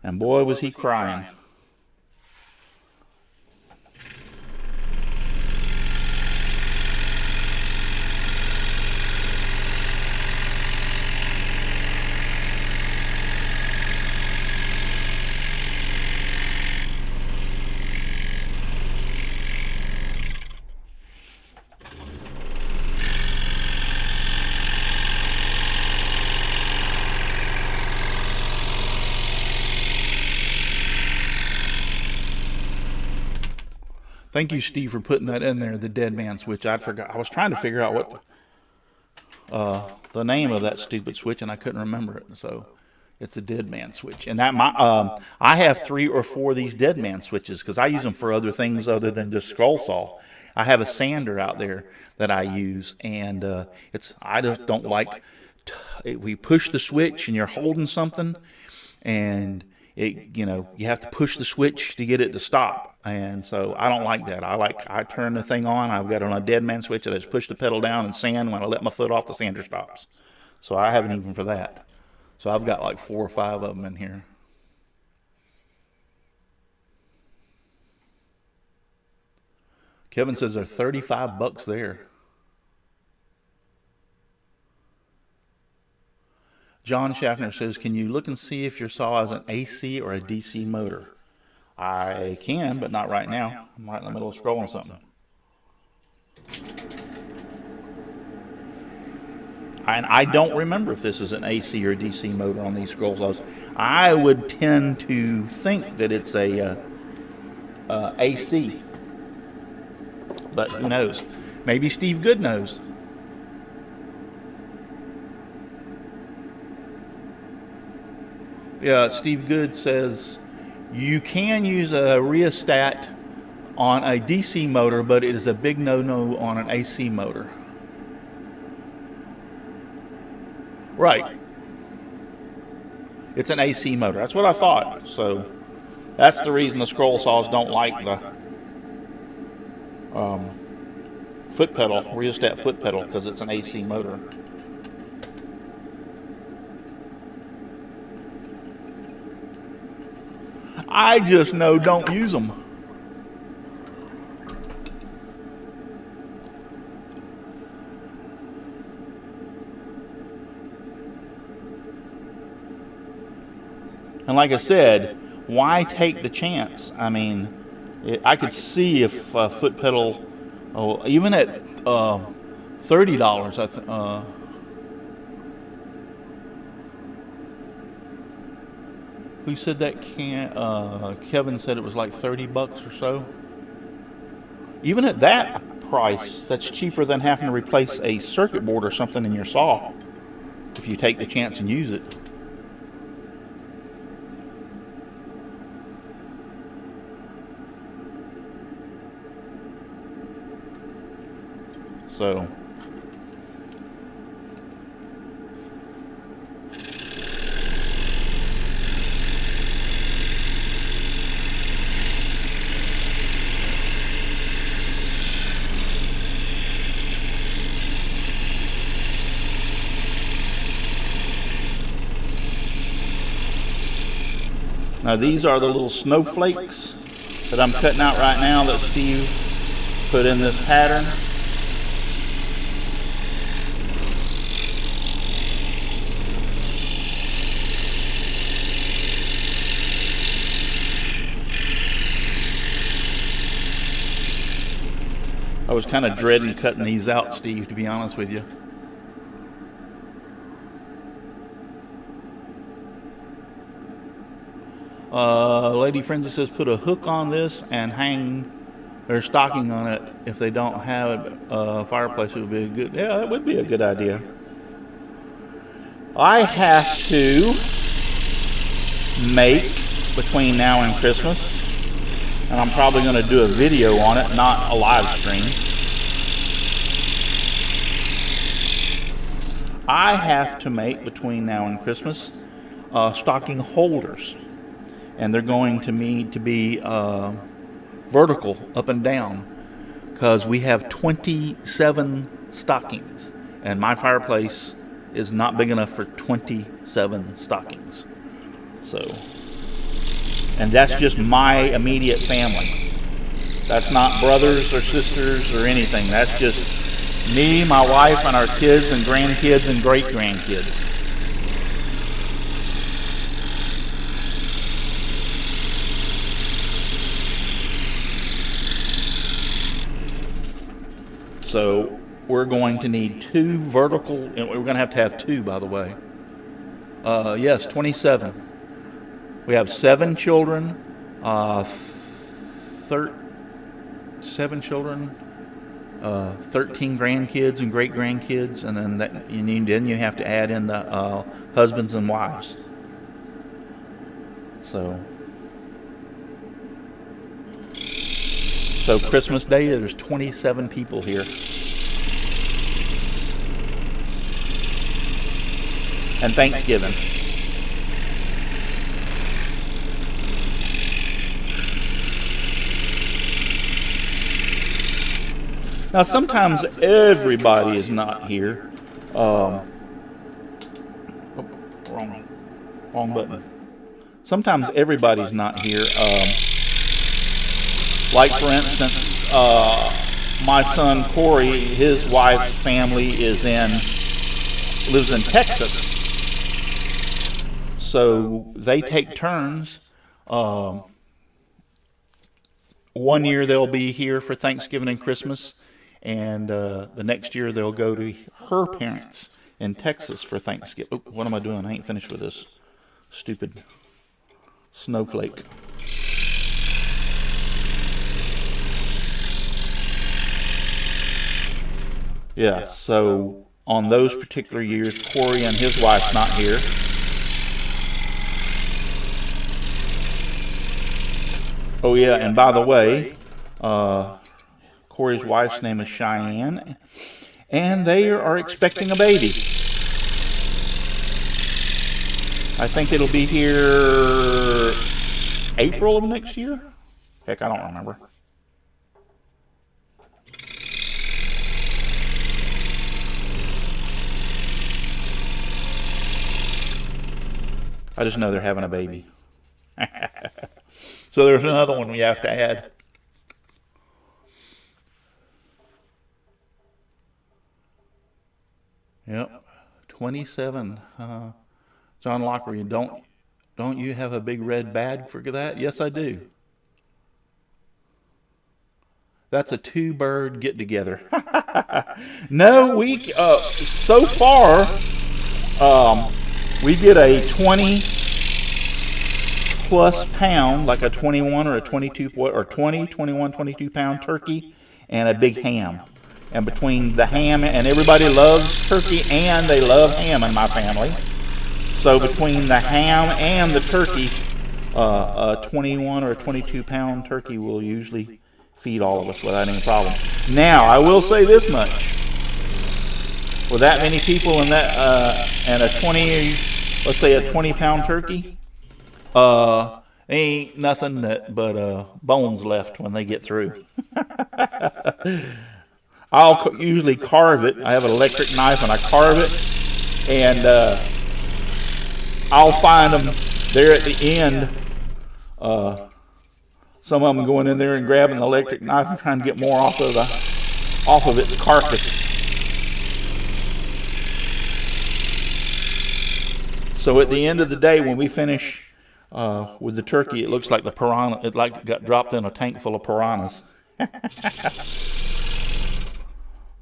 And boy, was he crying. Thank you, Steve, for putting that in there, the dead man switch. I forgot. I was trying to figure out what the name of that stupid switch, and I couldn't remember it. So it's a dead man switch. And that I have 3 or 4 of these dead man switches because I use them for other things other than just scroll saw. I have a sander out there that I use, and I just don't like. We push the switch, and you're holding something, and you have to push the switch to get it to stop. And so I don't like that. I turn the thing on. I've got it on a dead man switch. I just push the pedal down and sand. When I let my foot off, the sander stops. So I haven't even for that. So I've got like 4 or 5 of them in here. Kevin says they're $35 there. John Schaffner says, can you look and see if your saw has an AC or a DC motor? I can, but not right now. I'm right in the middle of scrolling something. And I don't remember if this is an AC or DC motor on these scroll saws. I would tend to think that it's a AC. But who knows? Maybe Steve Good knows. Yeah, Steve Good says you can use a rheostat on a DC motor, but it is a big no-no on an AC motor. Right. It's an AC motor. That's what I thought. So that's the reason the scroll saws don't like the foot pedal, rheostat foot pedal, because it's an AC motor. I just know don't use them. And like I said, why take the chance? I mean, I could see if foot pedal, even at $30, I think. Who said that Kevin said it was like $30 or so. Even at that price, that's cheaper than having to replace a circuit board or something in your saw if you take the chance and use it. So now these are the little snowflakes that I'm cutting out right now that Steve put in this pattern. I was kind of dreading cutting these out, Steve, to be honest with you. Lady Frenzy says put a hook on this and hang their stocking on it. If they don't have a fireplace, it would be a good. Yeah, that would be a good idea. I have to make between now and Christmas, and I'm probably going to do a video on it, not a live stream. I have to make between now and Christmas stocking holders, and they're going to need to be vertical up and down because we have 27 stockings, and my fireplace is not big enough for 27 stockings. So And that's just my immediate family. That's not brothers or sisters or anything. That's just me, my wife, and our kids and grandkids and great-grandkids. So we're going to need 2 vertical, and we're going to have 2, by the way. Yes, 27. We have 7 children, 7 children, 13 grandkids and great-grandkids, and then you have to add in the husbands and wives. So Christmas Day, there's 27 people here. And Thanksgiving. Now, sometimes everybody is not here. Wrong button. Sometimes everybody's not here. Like, for instance, my son Corey, his wife's family lives in Texas. So they take turns. One year they'll be here for Thanksgiving and Christmas. And the next year they'll go to her parents in Texas for Thanksgiving. Oh, what am I doing? I ain't finished with this stupid snowflake. Yeah, so on those particular years, Corey and his wife's not here. Oh yeah, and by the way, Corey's wife's name is Cheyenne, and they are expecting a baby. I think it'll be here April of next year. Heck, I don't remember. I just know they're having a baby. So there's another one we have to add. Yep, 27. John Locker, don't you have a big red bag for that? Yes, I do. That's a 2-bird get together. No, so far we get a 20 plus pound, like a 21 or a 22 or 20, 21, 22 pound turkey, and a big ham. And between the ham, and everybody loves turkey and they love ham in my family. So between the ham and the turkey, a 21 or a 22 pound turkey will usually feed all of us without any problem. Now, I will say this much. With that many people and a 20 pound turkey, ain't nothing but bones left when they get through. I'll usually carve it. I have an electric knife and I carve it, and I'll find them there at the end. Some of them going in there and grabbing the electric knife and trying to get more off of its carcass. So at the end of the day, when we finish with the turkey, it looks like the piranha. It got dropped in a tank full of piranhas.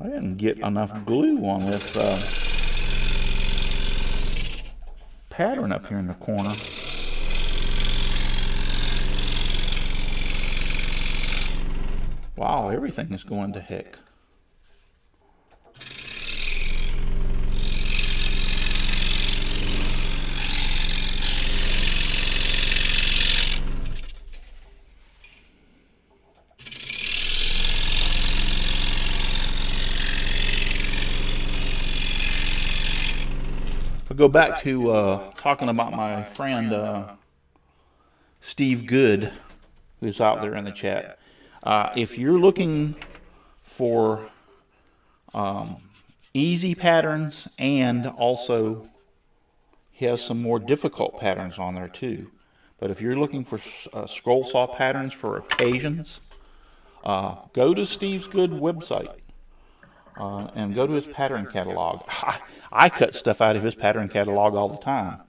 I didn't get enough glue on this pattern up here in the corner. Wow, everything is going to heck. I'll go back to talking about my friend Steve Good, who's out there in the chat. If you're looking for easy patterns, and also he has some more difficult patterns on there too. But if you're looking for scroll saw patterns for occasions, go to Steve's Good website and go to his pattern catalog. I cut stuff out of his pattern catalog all the time.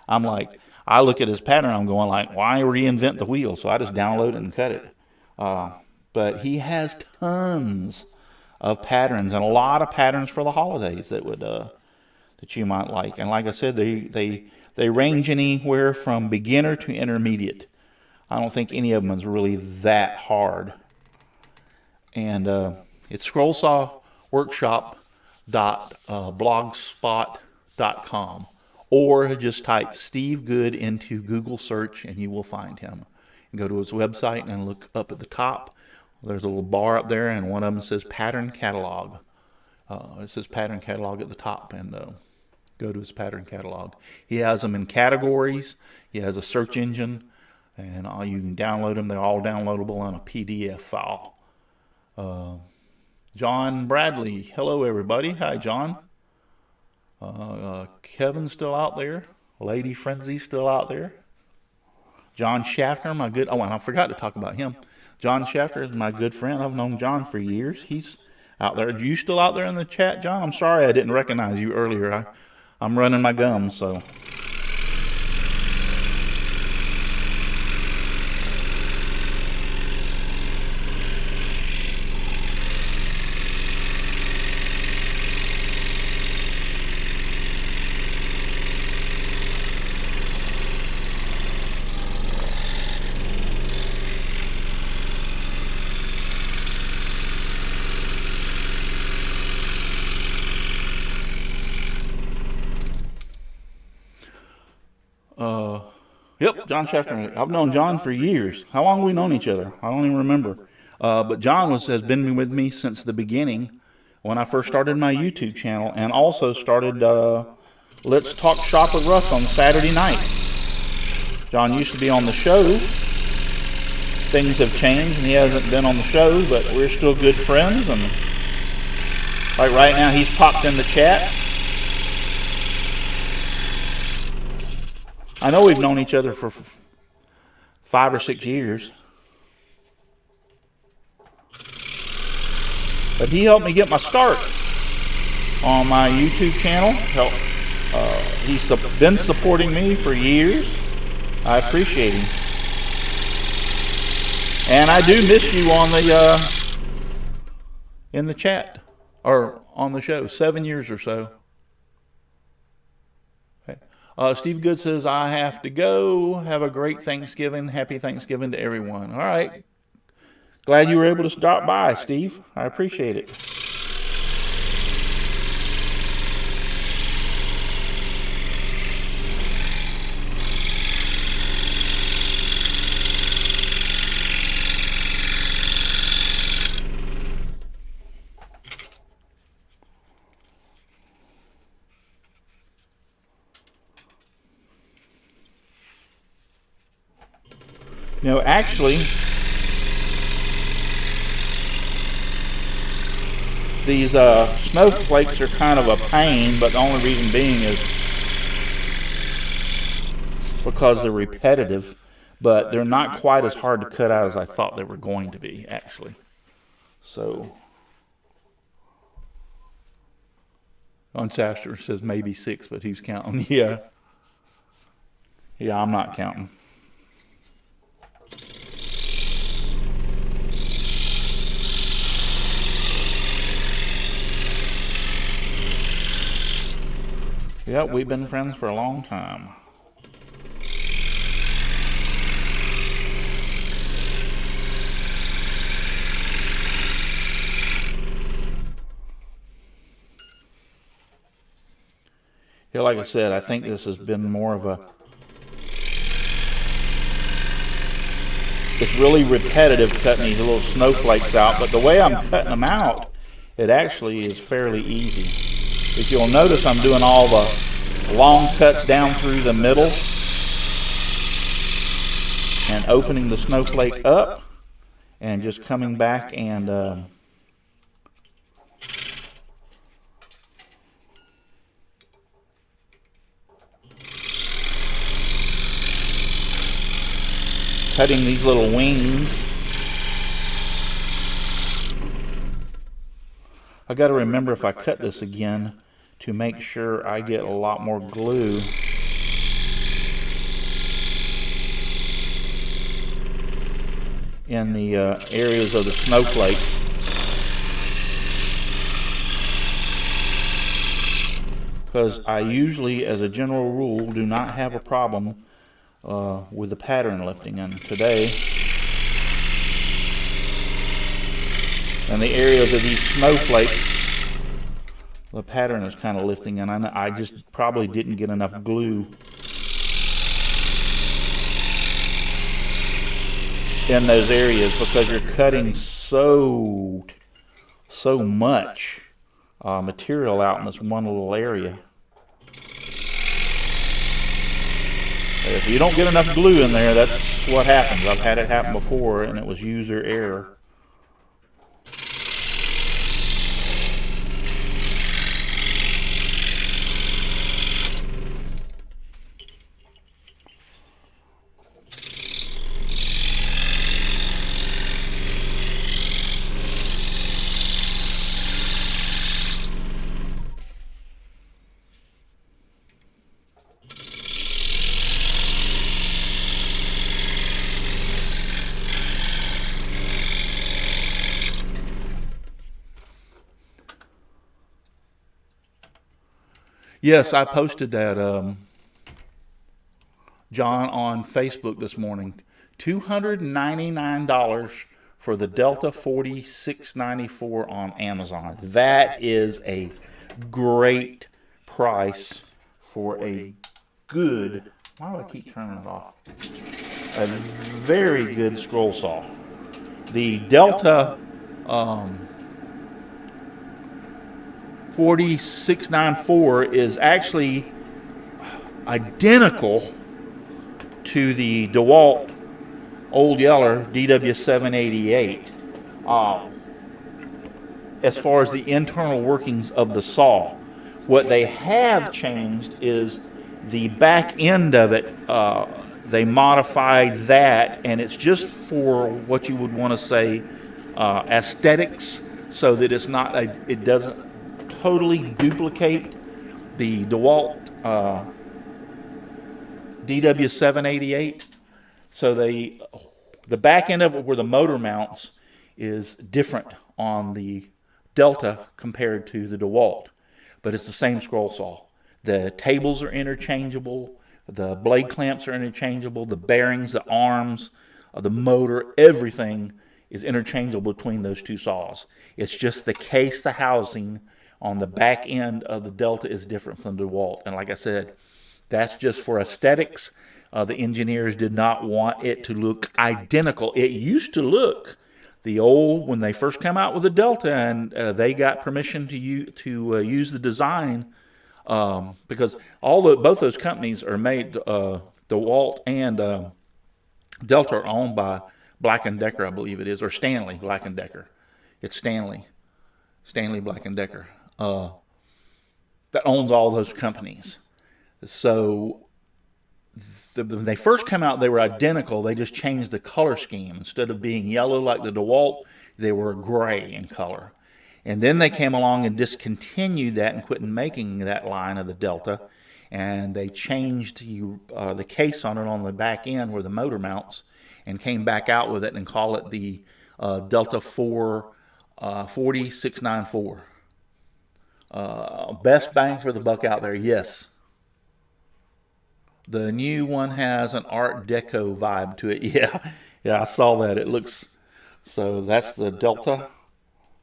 I'm like, I look at his pattern, I'm going like, why reinvent the wheel? So I just download it and cut it. But he has tons of patterns, and a lot of patterns for the holidays that would that you might like. And like I said, they range anywhere from beginner to intermediate. I don't think any of them is really that hard. And it's scrollsawworkshop.blogspot.com, or just type Steve Good into Google search and you will find him. And go to his website and look up at the top. There's a little bar up there, and one of them says Pattern Catalog. It says Pattern Catalog at the top, and go to his Pattern Catalog. He has them in categories. He has a search engine, and you can download them. They're all downloadable on a PDF file. John Bradley. Hello, everybody. Hi, John. Kevin's still out there. Lady Frenzy's still out there. John Schaffner, my good... Oh, and I forgot to talk about him. John Schaffner is my good friend. I've known John for years. He's out there. Are you still out there in the chat, John? I'm sorry I didn't recognize you earlier. I'm running my gums, so... Yep, John Schaffner. I've known John for years. How long have we known each other? I don't even remember. But John has been with me since the beginning when I first started my YouTube channel, and also started Let's Talk Shop with Russ on Saturday night. John used to be on the show. Things have changed, and he hasn't been on the show, but we're still good friends. And like right now, he's popped in the chat. I know we've known each other for 5 or 6 years. But he helped me get my start on my YouTube channel. He's been supporting me for years. I appreciate him. And I do miss you on the in the chat, or on the show. 7 years or so. Steve Good says, I have to go. Have a great Thanksgiving. Happy Thanksgiving to everyone. All right. Glad you were able to stop by, Steve. I appreciate it. You know, actually, these snowflakes are kind of a pain, but the only reason being is because they're repetitive, but they're not quite as hard to cut out as I thought they were going to be, actually. So, Untitled says maybe 6, but he's counting. Yeah, I'm not counting. Yep, we've been friends for a long time. Yeah, like I said, I think this has been more of a... It's really repetitive cutting these little snowflakes out, but the way I'm cutting them out, it actually is fairly easy. If you'll notice, I'm doing all the long cuts down through the middle and opening the snowflake up and just coming back and cutting these little wings. I got to remember if I cut this again to make sure I get a lot more glue. In the areas of the snowflake. Because I usually, as a general rule, do not have a problem with the pattern lifting. And today, in the areas of these snowflakes, the pattern is kind of lifting, and I just probably didn't get enough glue in those areas because you're cutting so much material out in this one little area. If you don't get enough glue in there, that's what happens. I've had it happen before, and it was user error. Yes, I posted that, John, on Facebook this morning. $299 for the Delta 4694 on Amazon. That is a great price for a good, why do I keep turning it off? A very good scroll saw. The Delta 4694 is actually identical to the DeWalt Old Yeller DW788 as far as the internal workings of the saw. What they have changed is the back end of it. They modified that, and it's just for what you would want to say aesthetics, so that it's not it doesn't totally duplicate the DeWalt DW788. So the back end of it, where the motor mounts, is different on the Delta compared to the DeWalt, but it's the same scroll saw. The tables are interchangeable, the blade clamps are interchangeable, the bearings, the arms, the motor, everything is interchangeable between those two saws. It's just the case, the housing on the back end of the Delta is different from the DeWalt. And like I said, that's just for aesthetics. The engineers did not want it to look identical. It used to look, when they first came out with the Delta, and they got permission to use the design, because both those companies are made, DeWalt and Delta are owned by Black & Decker, I believe it is, or Stanley Black & Decker. It's Stanley Black & Decker that owns all those companies. So when they first came out, they were identical. They just changed the color scheme. Instead of being yellow like the DeWalt, they were gray in color. And then they came along and discontinued that and quit making that line of the Delta. And they changed the case on it on the back end where the motor mounts, and came back out with it and call it the Delta 4694. Best bang for the buck out there, yes. The new one has an Art Deco vibe to it. Yeah, I saw that. It looks, so that's the Delta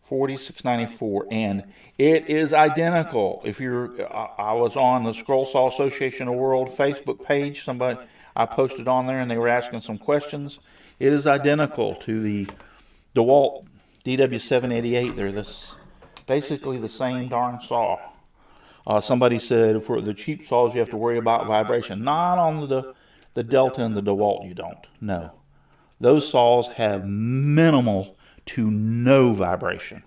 4694, and it is identical. If I was on the Scroll Saw Association of the World Facebook page. I posted on there, and they were asking some questions. It is identical to the DeWalt DW788. They're basically the same darn saw. Somebody said for the cheap saws you have to worry about vibration. Not on the Delta and the DeWalt, you don't. No. Those saws have minimal to no vibration.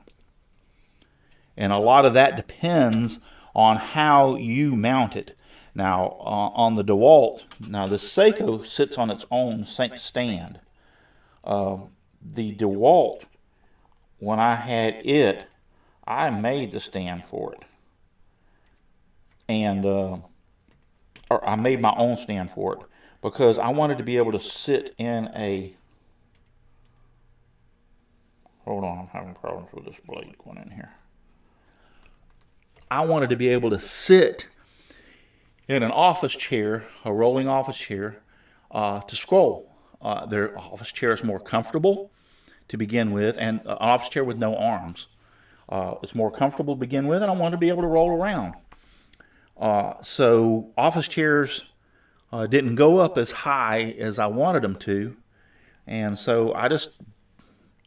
And a lot of that depends on how you mount it. Now, on the DeWalt, now the Seiko sits on its own stand. The DeWalt, when I had it, I made the stand for it. And, or I made my own stand for it because I wanted to be able to sit in a, hold on, I'm having problems with this blade going in here. I wanted to be able to sit in an office chair, a rolling office chair, to scroll. Their office chair is more comfortable to begin with, and an office chair with no arms. It's more comfortable to begin with, and I wanted to be able to roll around. So office chairs didn't go up as high as I wanted them to, and so I just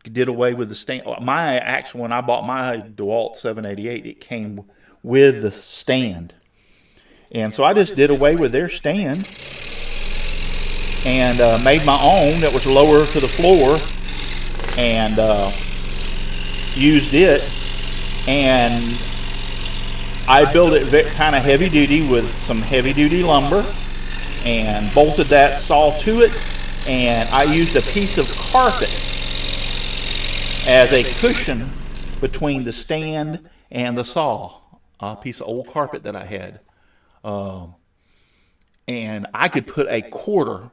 did away with the stand. When I bought my DeWalt 788, it came with the stand. And so I just did away with their stand and made my own that was lower to the floor and used it. And I built it kind of heavy duty with some heavy duty lumber and bolted that saw to it. And I used a piece of carpet as a cushion between the stand and the saw. A piece of old carpet that I had. And I could put a quarter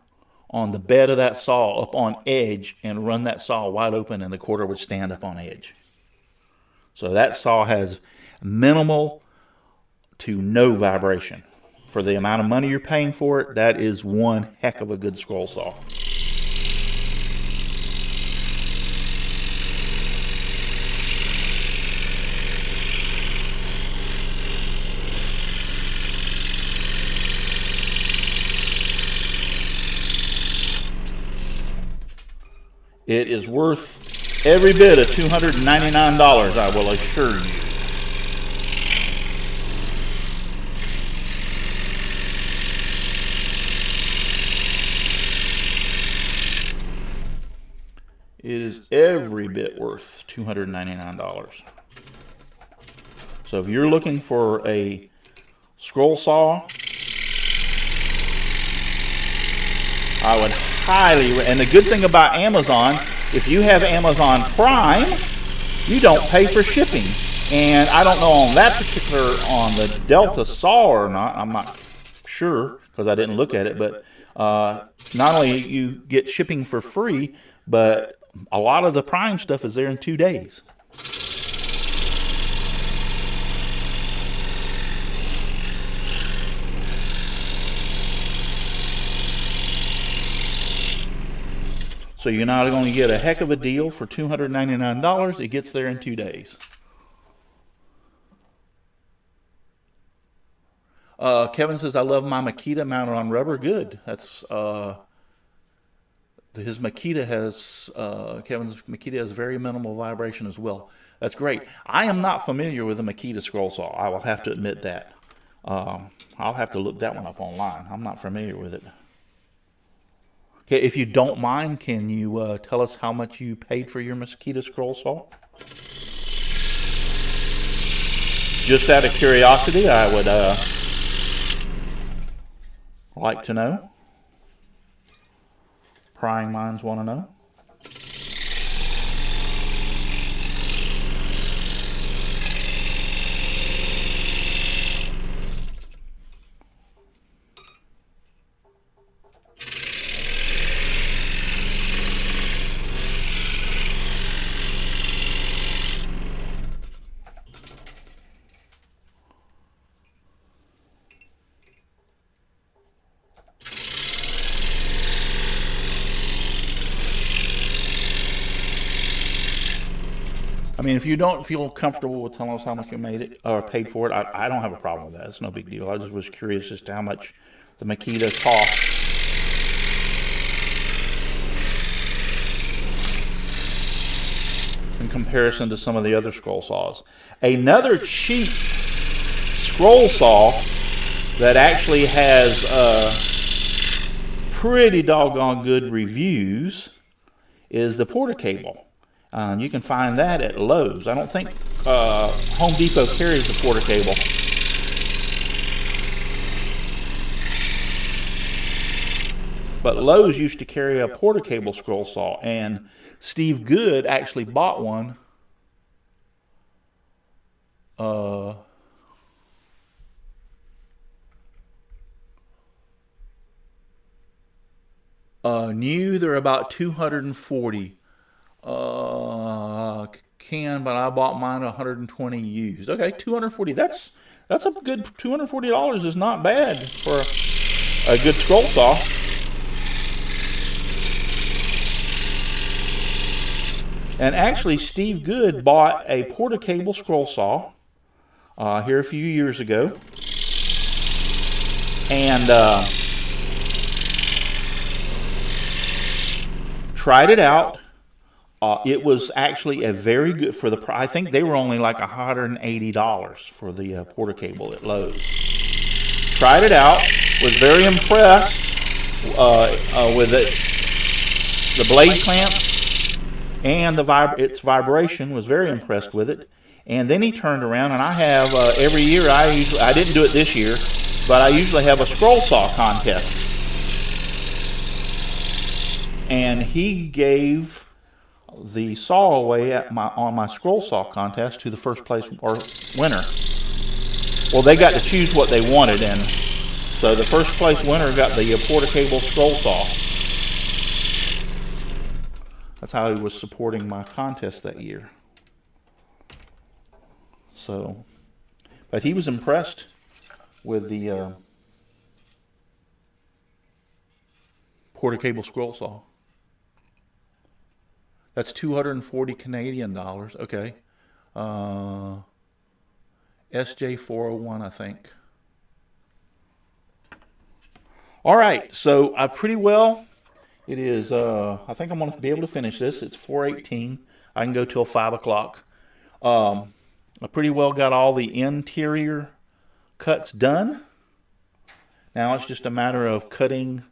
on the bed of that saw up on edge and run that saw wide open, and the quarter would stand up on edge. So that saw has minimal to no vibration. For the amount of money you're paying for it, that is one heck of a good scroll saw. It is worth every bit of $299, I will assure you. It is every bit worth $299. So if you're looking for a scroll saw, I would highly, and the good thing about Amazon, if you have Amazon Prime, you don't pay for shipping. And I don't know on that particular, on the Delta saw or not, I'm not sure because I didn't look at it, but not only you get shipping for free, but a lot of the Prime stuff is there in 2 days. So you're not going to get a heck of a deal for $299. It gets there in 2 days. Kevin says, I love my Makita mounted on rubber. Good. That's his Makita has, Kevin's Makita has very minimal vibration as well. That's great. I am not familiar with a Makita scroll saw. I will have to admit that. I'll have to look that one up online. I'm not familiar with it. Okay, if you don't mind, can you tell us how much you paid for your Makita scroll saw? Just out of curiosity, I would like to know. Prying minds want to know. I mean, if you don't feel comfortable with telling us how much you made it or paid for it, I don't have a problem with that. It's no big deal. I just was curious as to how much the Makita cost. In comparison to some of the other scroll saws. Another cheap scroll saw that actually has pretty doggone good reviews is the Porter cable. You can find that at Lowe's. I don't think Home Depot carries the Porter cable. But Lowe's used to carry a Porter cable scroll saw, and Steve Good actually bought one. New, they're about 240. But I bought mine 120 used. Okay, 240. That's a good $240 is not bad for a good scroll saw. And actually, Steve Good bought a Porter cable scroll saw here a few years ago, and tried it out. It was actually a very good for the. I think they were only like $180 for the Porter cable at Lowe's. Tried it out. Was very impressed with it. The blade clamps and its vibration. Was very impressed with it. And then he turned around, and I have every year. I didn't do it this year, but I usually have a scroll saw contest. And he gave the saw away on my scroll saw contest to the first place or winner. Well, they got to choose what they wanted, and so the first place winner got the Porter cable scroll saw. That's how he was supporting my contest that year. So, but he was impressed with the Porter cable scroll saw. That's 240 Canadian dollars. Okay. SJ401, I think. All right. So I pretty well, it is, I think I'm going to be able to finish this. It's 4:18. I can go till 5 o'clock. I pretty well got all the interior cuts done. Now it's just a matter of cutting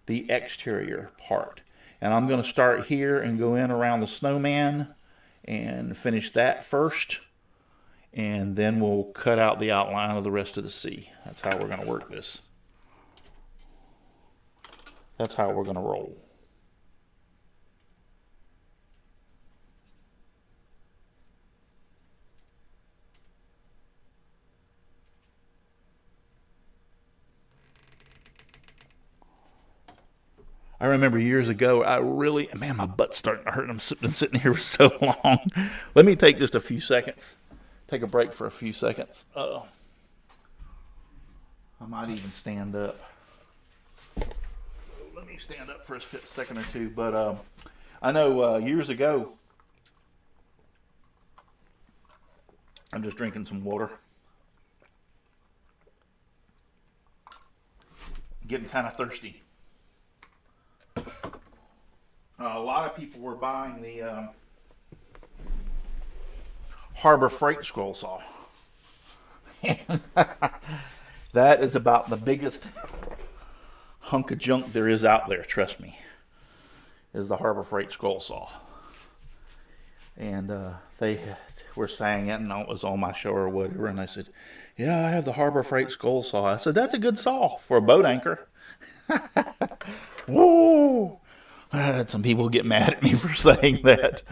the exterior part. And I'm going to start here and go in around the snowman and finish that first. And then we'll cut out the outline of the rest of the sea. That's how we're going to work this. That's how we're going to roll. I remember years ago, my butt's starting to hurt. I've been sitting here for so long. Let me take just a few seconds. Take a break for a few seconds. I might even stand up. So let me stand up for a second or two. But I know years ago, I'm just drinking some water. Getting kind of thirsty. A lot of people were buying the Harbor Freight scroll saw. That is about the biggest hunk of junk there is out there, trust me, is the Harbor Freight scroll saw. And they were saying it, and it was on my show or whatever, and I said, yeah, I have the Harbor Freight scroll saw. I said, that's a good saw for a boat anchor. Whoa! I had some people get mad at me for saying that.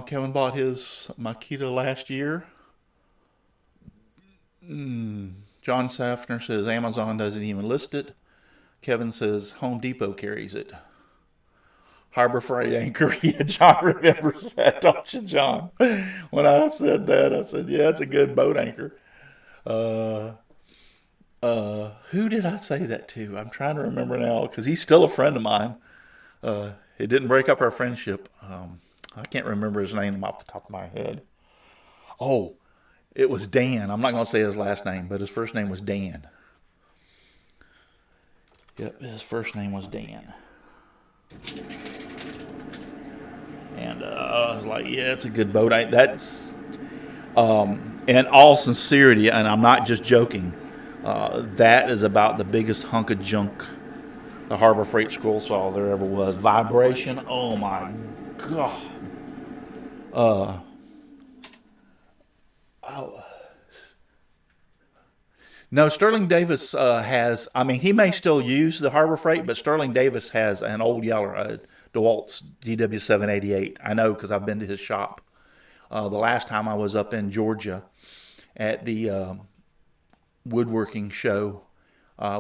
Kevin bought his Makita last year. John Safner says Amazon doesn't even list it. Kevin says Home Depot carries it. Harbor Freight anchor. Yeah, John remembers that, don't you, John? When I said that, I said, yeah, it's a good boat anchor. Who did I say that to? I'm trying to remember now, because he's still a friend of mine. It didn't break up our friendship. I can't remember his name off the top of my head. Oh, it was Dan. I'm not going to say his last name, but his first name was Dan. Yep, his first name was Dan. And I was like, yeah, it's a good boat. That's, in all sincerity, and I'm not just joking, that is about the biggest hunk of junk the Harbor Freight scroll saw there ever was. Vibration, oh my God. No, Sterling Davis has, I mean, he may still use the Harbor Freight, but Sterling Davis has an old Yeller, DeWalt's DW788. I know because I've been to his shop. The last time I was up in Georgia at the woodworking show,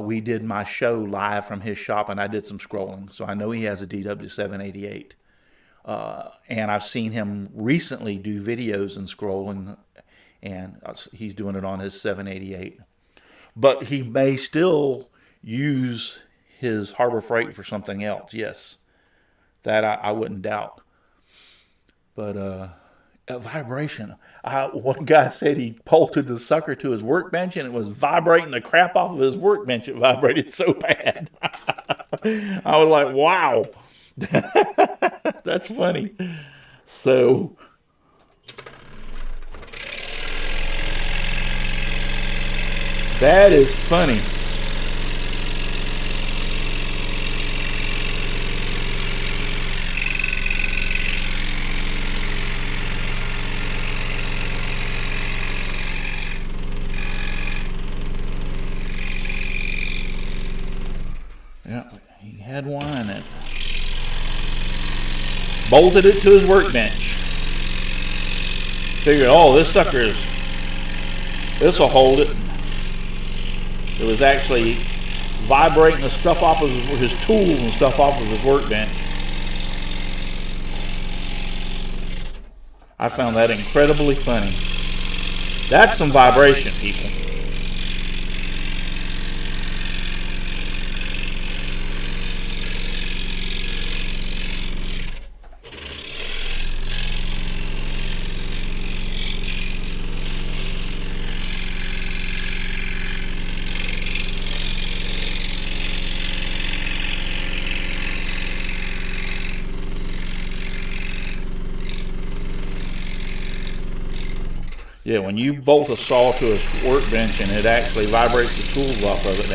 we did my show live from his shop, and I did some scrolling. So I know he has a DW788. And I've seen him recently do videos and scrolling, and he's doing it on his 788. But he may still use his Harbor Freight for something else. Yes, that I wouldn't doubt. But a vibration. One guy said he bolted the sucker to his workbench and it was vibrating the crap off of his workbench. It vibrated so bad. I was like, wow. That's funny. So that is funny. Yeah, he had one and bolted it to his workbench. Figured, oh, this will hold it. It was actually vibrating the stuff off of his tools and stuff off of his workbench. I found that incredibly funny. That's some vibration, people. Yeah, when you bolt a saw to a workbench and it actually vibrates the tools off of it,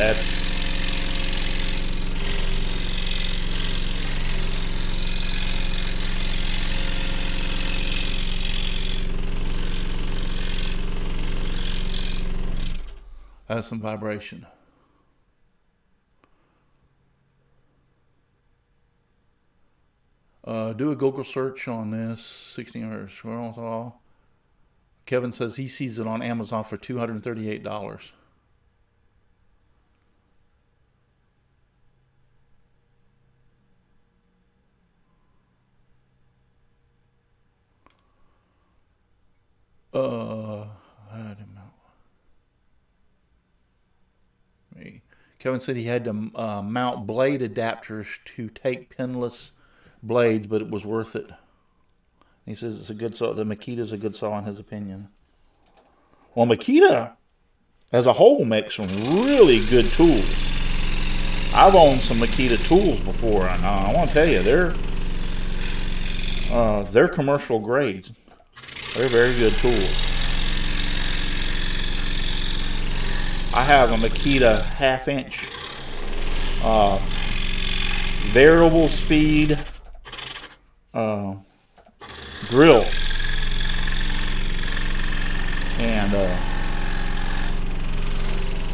that's some vibration. Do a Google search on this 1600 squirrel saw. Kevin says he sees it on Amazon for $238. Kevin said he had to mount blade adapters to take pinless blades, but it was worth it. He says it's a good saw. The Makita's a good saw in his opinion. Well, Makita as a whole makes some really good tools. I've owned some Makita tools before, and I want to tell you, they're commercial grade. They're very good tools. I have a Makita 1/2 inch variable speed drill, and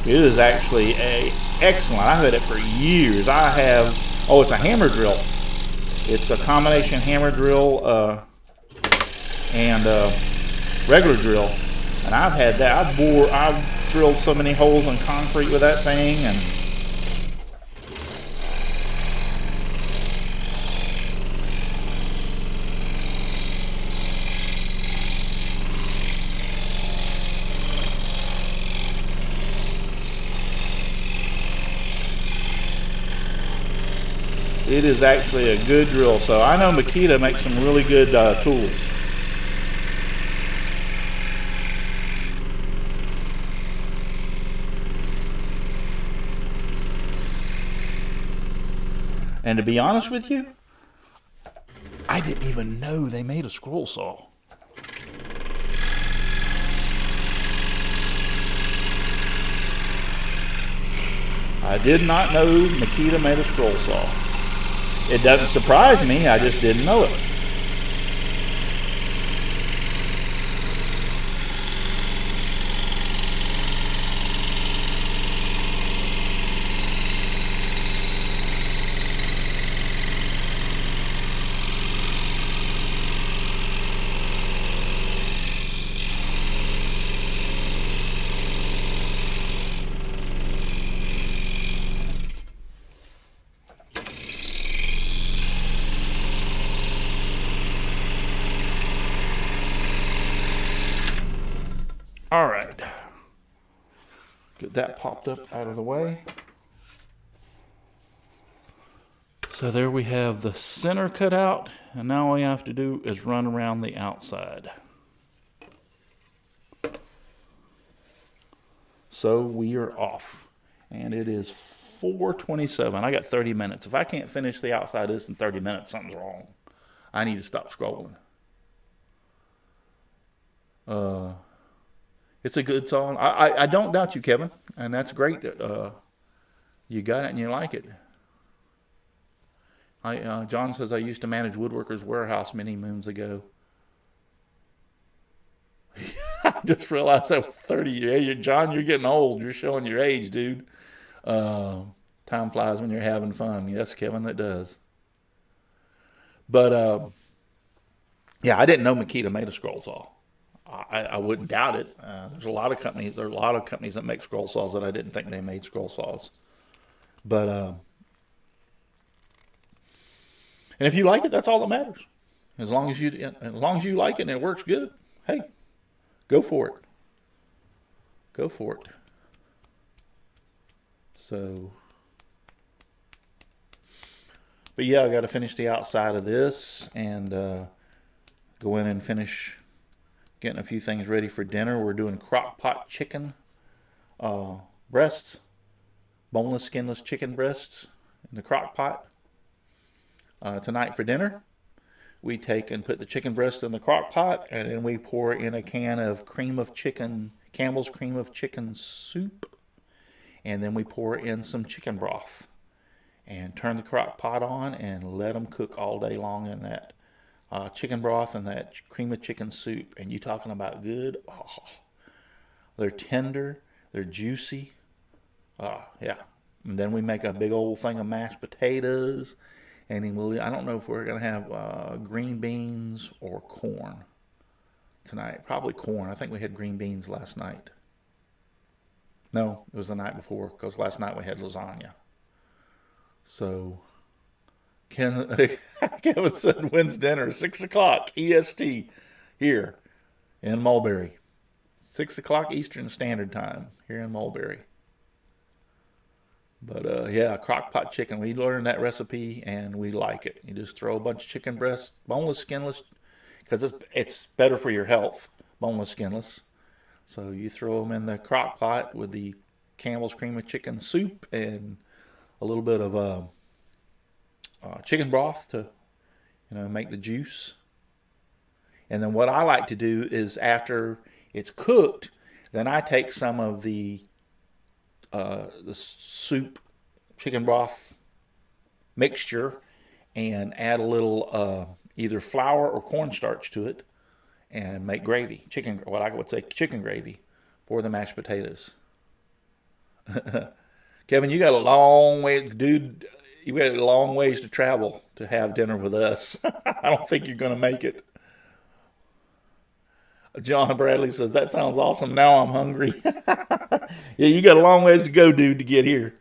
it is actually excellent. I've had it for years. It's a hammer drill. It's a combination hammer drill and regular drill, and I've had that. I've drilled so many holes in concrete with that thing, and it is actually a good drill. So I know Makita makes some really good tools. And to be honest with you, I didn't even know they made a scroll saw. I did not know Makita made a scroll saw. It doesn't surprise me, I just didn't know it. All right. Get that popped up out of the way. So there we have the center cut out, and now all we have to do is run around the outside. So we are off, and it is 4:27. I got 30 minutes. If I can't finish the outside of this in 30 minutes, something's wrong. I need to stop scrolling. It's a good song. I don't doubt you, Kevin, and that's great that you got it and you like it. John says, I used to manage Woodworkers Warehouse many moons ago. I just realized that was 30 years. John, you're getting old. You're showing your age, dude. Time flies when you're having fun. Yes, Kevin, that does. But, yeah, I didn't know Makita made a scroll saw. I wouldn't doubt it. There's a lot of companies that make scroll saws that I didn't think they made scroll saws. But, and if you like it, that's all that matters. As long as you like it and it works good, hey, go for it. Go for it. So, but yeah, I got to finish the outside of this and go in and finish getting a few things ready for dinner. We're doing crock pot chicken breasts, boneless, skinless chicken breasts in the crock pot. Tonight for dinner, we take and put the chicken breast in the crock pot, and then we pour in a can of Campbell's cream of chicken soup, and then we pour in some chicken broth and turn the crock pot on and let them cook all day long in that chicken broth and that cream of chicken soup. And you talking about good? Oh, they're tender, they're juicy. Yeah. And then we make a big old thing of mashed potatoes. And I don't know if we're going to have green beans or corn tonight. Probably corn. I think we had green beans last night. No, it was the night before, because last night we had lasagna. So, Kevin said, when's dinner? 6 o'clock EST here in Mulberry. 6 o'clock Eastern Standard Time here in Mulberry. But, yeah, crock pot chicken. We learned that recipe, and we like it. You just throw a bunch of chicken breasts, boneless, skinless, because it's better for your health, boneless, skinless. So you throw them in the crock pot with the Campbell's cream of chicken soup and a little bit of chicken broth to, make the juice. And then what I like to do is after it's cooked, then I take some of the soup, chicken broth mixture and add a little either flour or cornstarch to it and make gravy, what I would say chicken gravy for the mashed potatoes. Kevin, you got a long way, dude. You got a long ways to travel to have dinner with us. I don't think you're going to make it. John Bradley says, that sounds awesome. Now I'm hungry. Yeah, you got a long ways to go, dude, to get here.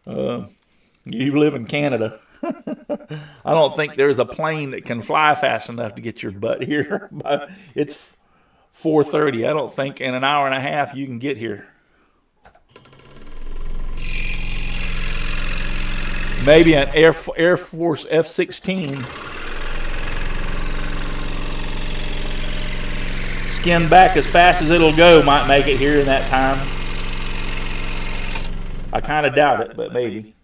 You live in Canada. I don't think there's a plane that can fly fast enough to get your butt here. But it's 4:30. I don't think in an hour and a half you can get here. Maybe an Air Force F-16 skin back as fast as it'll go might make it here in that time. I kind of doubt it, but maybe.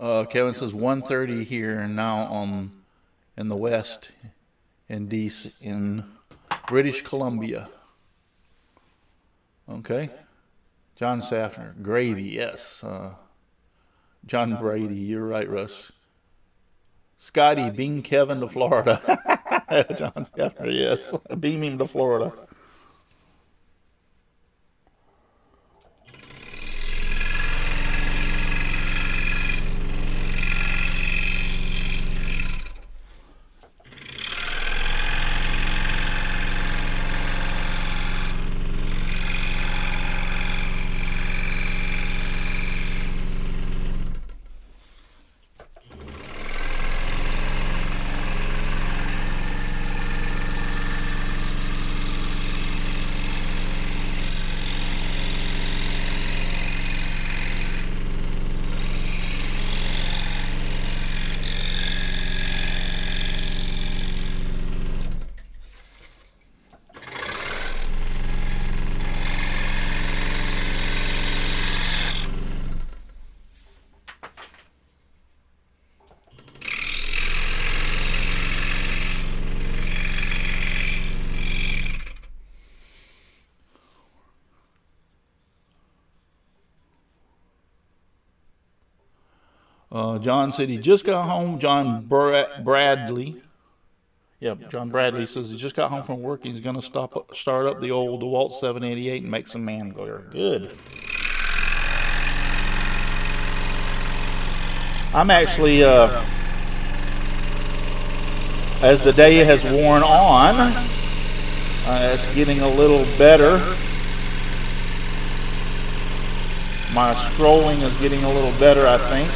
Kevin says 1:30 here now in the West in British Columbia. Okay. John Safner, gravy, yes. John Brady, you're right, Russ. Scotty, beam Kevin to Florida. John Safner, yes. Beam him to Florida. John said he just got home. Bradley. Yep, John Bradley says he just got home from work. He's going to start up the old DeWalt 788 and make some man glare. Good. I'm actually, as the day has worn on, it's getting a little better. My scrolling is getting a little better, I think.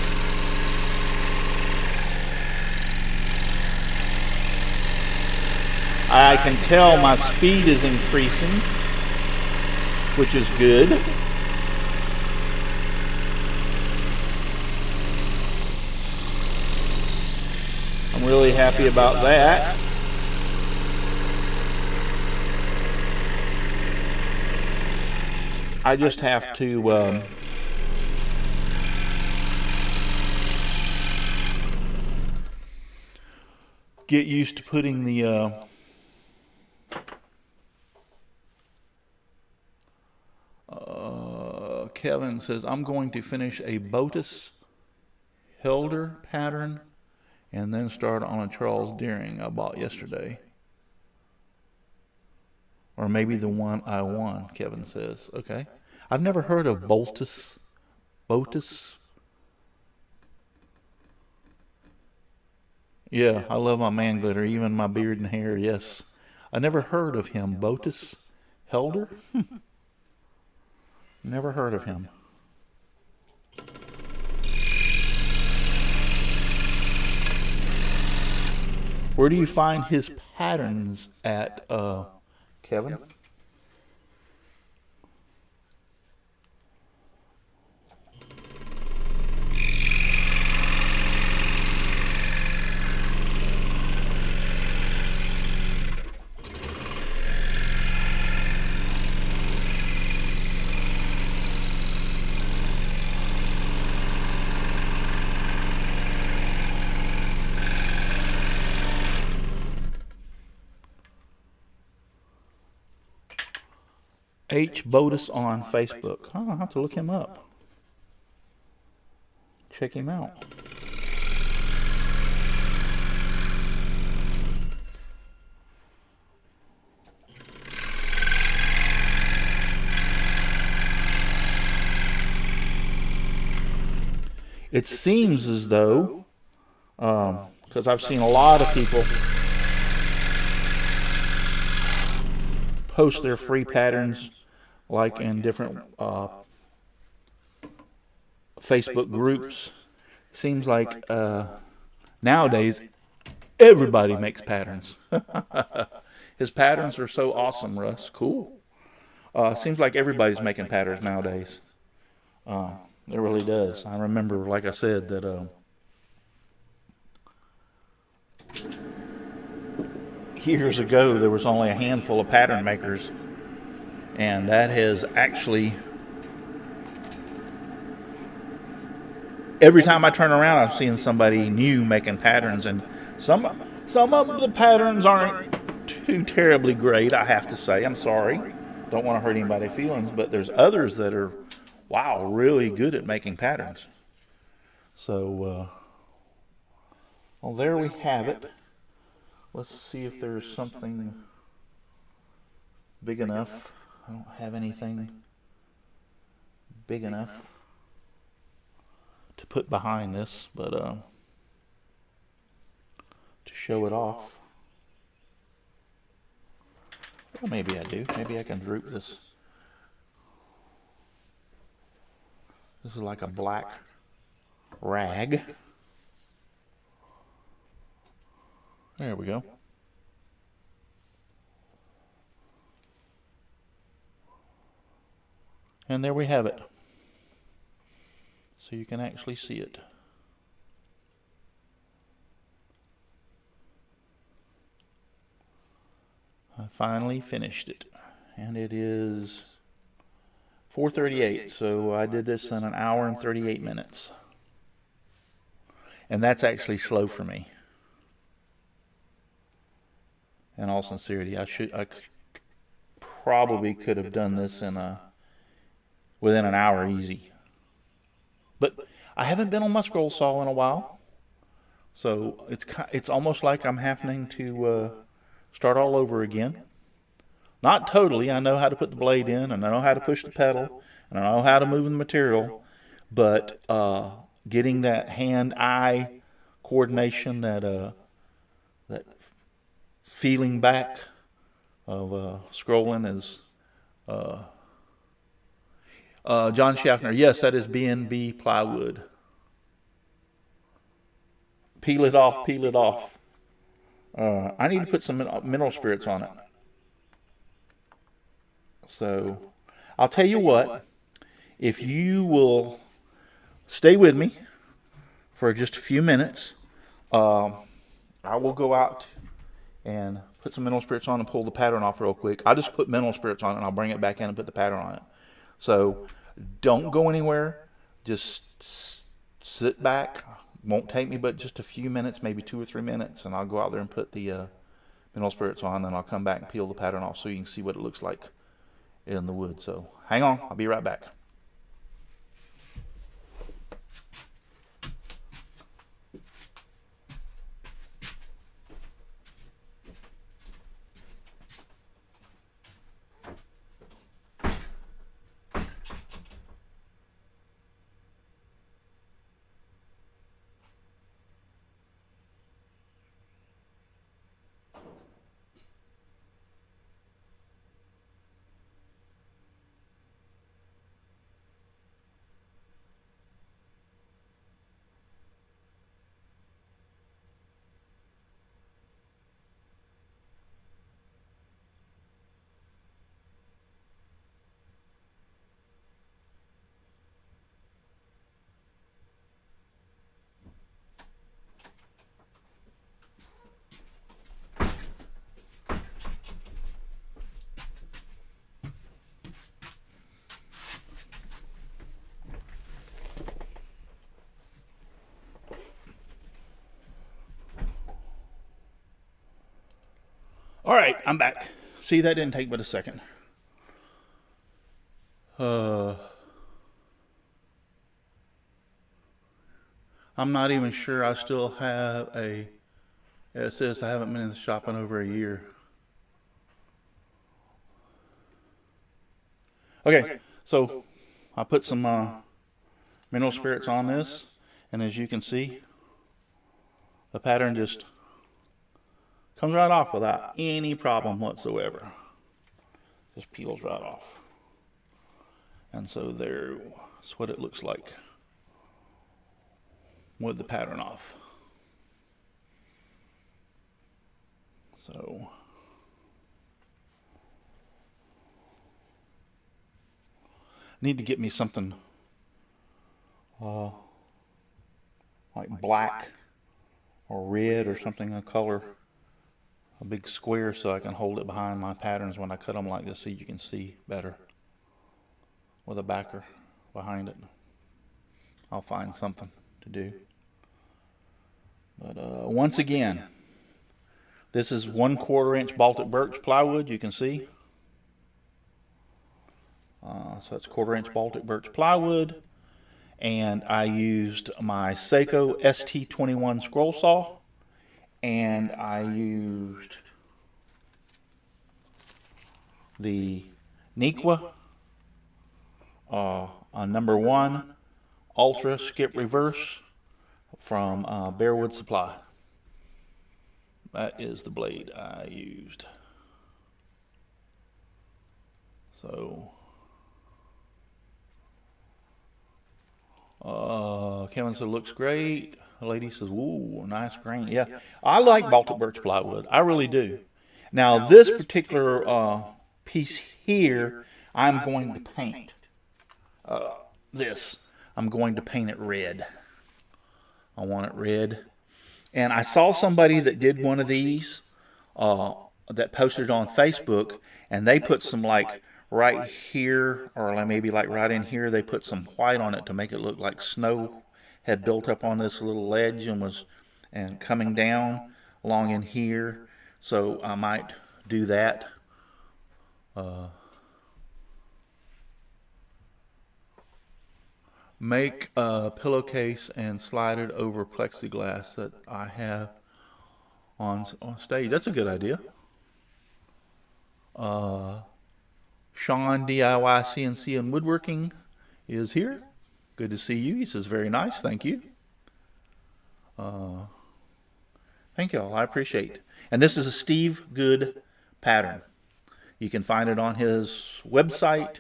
I can tell my speed is increasing, which is good. I'm really happy about that. I just have to get used to putting the Kevin says, I'm going to finish a Botus Helder pattern and then start on a Charles Deering I bought yesterday. Or maybe the one I won, Kevin says. Okay. I've never heard of Botus. Yeah, I love my man glitter, even my beard and hair, yes. I never heard of him. Botus Helder? Never heard of him. Where do you find his patterns at, Kevin? H. Botus on Facebook. Oh, I'll have to look him up. Check him out. It seems as though, because I've seen a lot of people post their free patterns like in different Facebook groups. Seems like nowadays everybody makes patterns. His patterns are so awesome, Russ. Cool. Seems like everybody's making patterns nowadays. It really does. I remember, like I said, that years ago there was only a handful of pattern makers, and that has actually every time I turn around, I'm seeing somebody new making patterns, and some of the patterns aren't too terribly great, I have to say. I'm sorry. Don't want to hurt anybody's feelings, but there's others that are, wow, really good at making patterns. So, well, there we have it. Let's see if there's something big enough. I don't have anything big enough to put behind this, but to show it off. Well, maybe I do. Maybe I can droop this. This is like a black rag. There we go. And there we have it. So you can actually see it. I finally finished it. And it is 4:38, so I did this in an hour and 38 minutes. And that's actually slow for me. In all sincerity, I probably could have done this within an hour easy. But I haven't been on my scroll saw in a while, so it's almost like I'm having to start all over again. Not totally. I know how to put the blade in, and I know how to push the pedal, and I know how to move the material, but getting that hand-eye coordination, that feeling back of scrolling is John Schaffner. Yes, that is B&B Plywood. Peel it off, peel it off. I need to put some mineral spirits on it. So I'll tell you what, if you will stay with me for just a few minutes, I will go out and put some mineral spirits on and pull the pattern off real quick. I'll just put mineral spirits on it, and I'll bring it back in and put the pattern on it. So don't go anywhere. Just sit back. Won't take me but just a few minutes, maybe 2 or 3 minutes, and I'll go out there and put the mineral spirits on, and I'll come back and peel the pattern off so you can see what it looks like in the wood. So hang on, I'll be right back. All right, I'm back. See, that didn't take but a second. I'm not even sure I still have it says I haven't been in the shop in over a year. Okay, so I put some mineral spirits on this, and as you can see, the pattern just comes right off without any problem whatsoever. Just peels right off. And so there's what it looks like with the pattern off. So need to get me something like black or red or something, a color, a big square, so I can hold it behind my patterns when I cut them like this, so you can see better with a backer behind it. I'll find something to do. But once again, this is 1/4 inch Baltic birch plywood, you can see. So that's 1/4 inch Baltic birch plywood. And I used my Seiko ST21 scroll saw. And I used the Nequa number 1 Ultra Skip Reverse from Bearwood Supply. That is the blade I used. So, Kevin said, looks great. The lady says, ooh, nice grain. Yeah, I like Baltic birch plywood. I really do. Now, this particular piece here, I'm going to paint. I'm going to paint it red. I want it red. And I saw somebody that did one of these that posted it on Facebook, and they put some like right here, or like maybe like right in here, they put some white on it to make it look like snow had built up on this little ledge and was coming down along in here. So I might do that. Make a pillowcase and slide it over plexiglass that I have on stage. That's a good idea. Sean DIY CNC and Woodworking is here. Good to see you. He says, very nice. Thank you. Thank you all. I appreciate it. And this is a Steve Good pattern. You can find it on his website,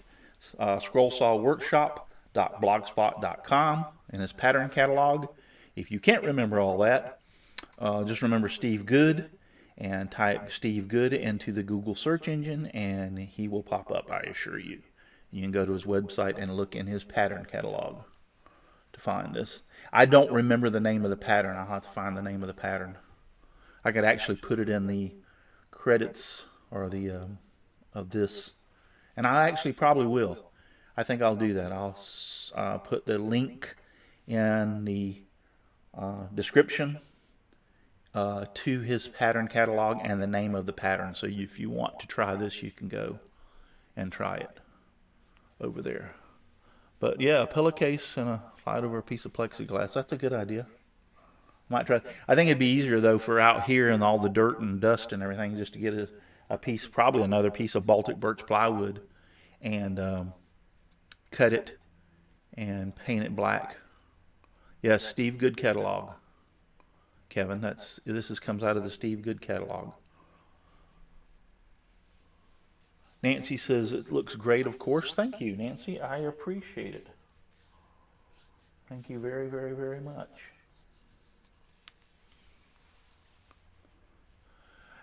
scrollsawworkshop.blogspot.com, in his pattern catalog. If you can't remember all that, just remember Steve Good and type Steve Good into the Google search engine and he will pop up, I assure you. You can go to his website and look in his pattern catalog to find this. I don't remember the name of the pattern. I'll have to find the name of the pattern. I could actually put it in the credits or the of this, and I actually probably will. I think I'll do that. I'll put the link in the description to his pattern catalog and the name of the pattern. So if you want to try this, you can go and try it over there. But yeah, a pillowcase and a slide over a piece of plexiglass. That's a good idea. Might try. I think it'd be easier though for out here and all the dirt and dust and everything, just to get a piece, probably another piece of Baltic birch plywood, and cut it and paint it black. Yes, Steve Good catalog. Kevin, this comes out of the Steve Good catalog. Nancy says it looks great, of course. Thank you, Nancy. I appreciate it. Thank you very, very, very much.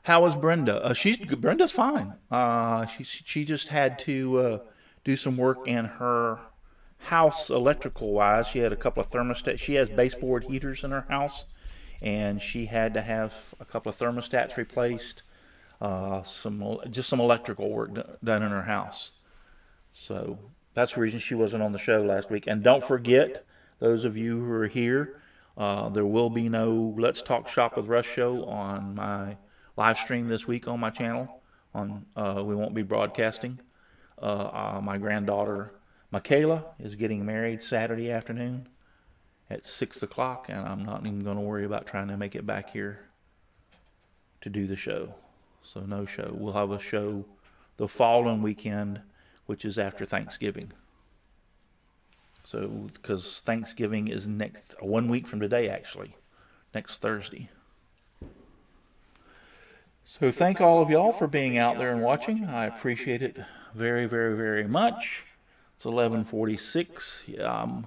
How is Brenda? Brenda's fine. She just had to do some work in her house electrical wise. She had a couple of thermostats. She has baseboard heaters in her house, and she had to have a couple of thermostats replaced. Some electrical work done in her house. So that's the reason she wasn't on the show last week. And don't forget, those of you who are here, there will be no Let's Talk Shop with Russ show on my live stream this week on my channel. We won't be broadcasting. My granddaughter Michaela is getting married Saturday afternoon at 6 o'clock, and I'm not even going to worry about trying to make it back here to do the show. So no show. We'll have a show the following weekend, which is after Thanksgiving. So, because Thanksgiving is 1 week from today, actually, next Thursday. So thank all of y'all for being out there and watching. I appreciate it very, very, very much. It's 11:46. Yeah, I'm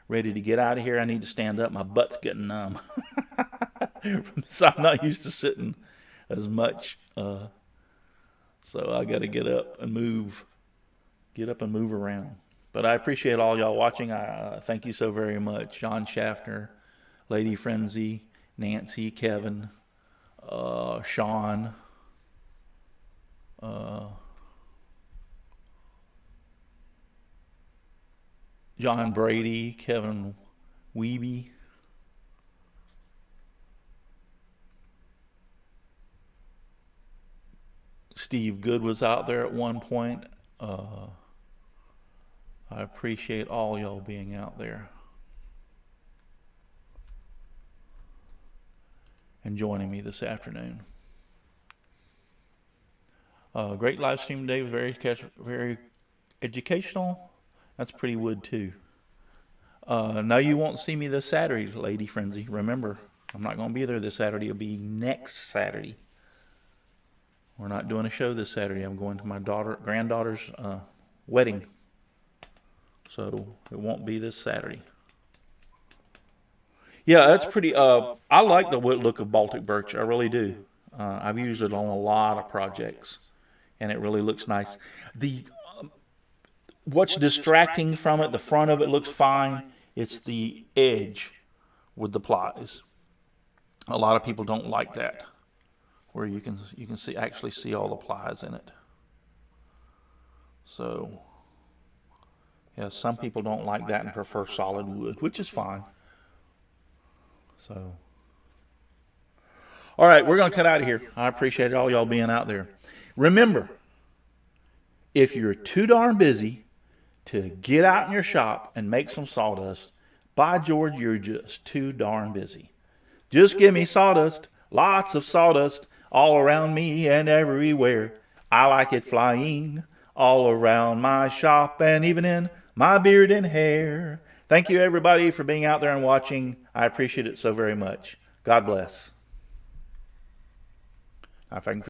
ready to get out of here. I need to stand up. My butt's getting numb. So I'm not used to sitting as much. So I got to get up and move around. But I appreciate all y'all watching. I thank you so very much. John Schaffner, Lady Frenzy, Nancy, Kevin, Sean, John Brady, Kevin Weeby, Steve Good was out there at one point. I appreciate all y'all being out there and joining me this afternoon. Great live stream today. Was very educational. That's pretty wood too. No, you won't see me this Saturday, Lady Frenzy. Remember, I'm not going to be there this Saturday. It'll be next Saturday. We're not doing a show this Saturday. I'm going to my granddaughter's wedding. So it won't be this Saturday. Yeah, that's pretty. I like the look of Baltic Birch. I really do. I've used it on a lot of projects, and it really looks nice. What's distracting from it, the front of it looks fine. It's the edge with the plies. A lot of people don't like that, where you can actually see all the plies in it. So, yeah, some people don't like that and prefer solid wood, which is fine. So, all right, we're going to cut out of here. I appreciate all y'all being out there. Remember, if you're too darn busy to get out in your shop and make some sawdust, by George, you're just too darn busy. Just give me sawdust, lots of sawdust, all around me and everywhere. I like it flying all around my shop and even in my beard and hair. Thank you, everybody, for being out there and watching. I appreciate it so very much. God bless. If I can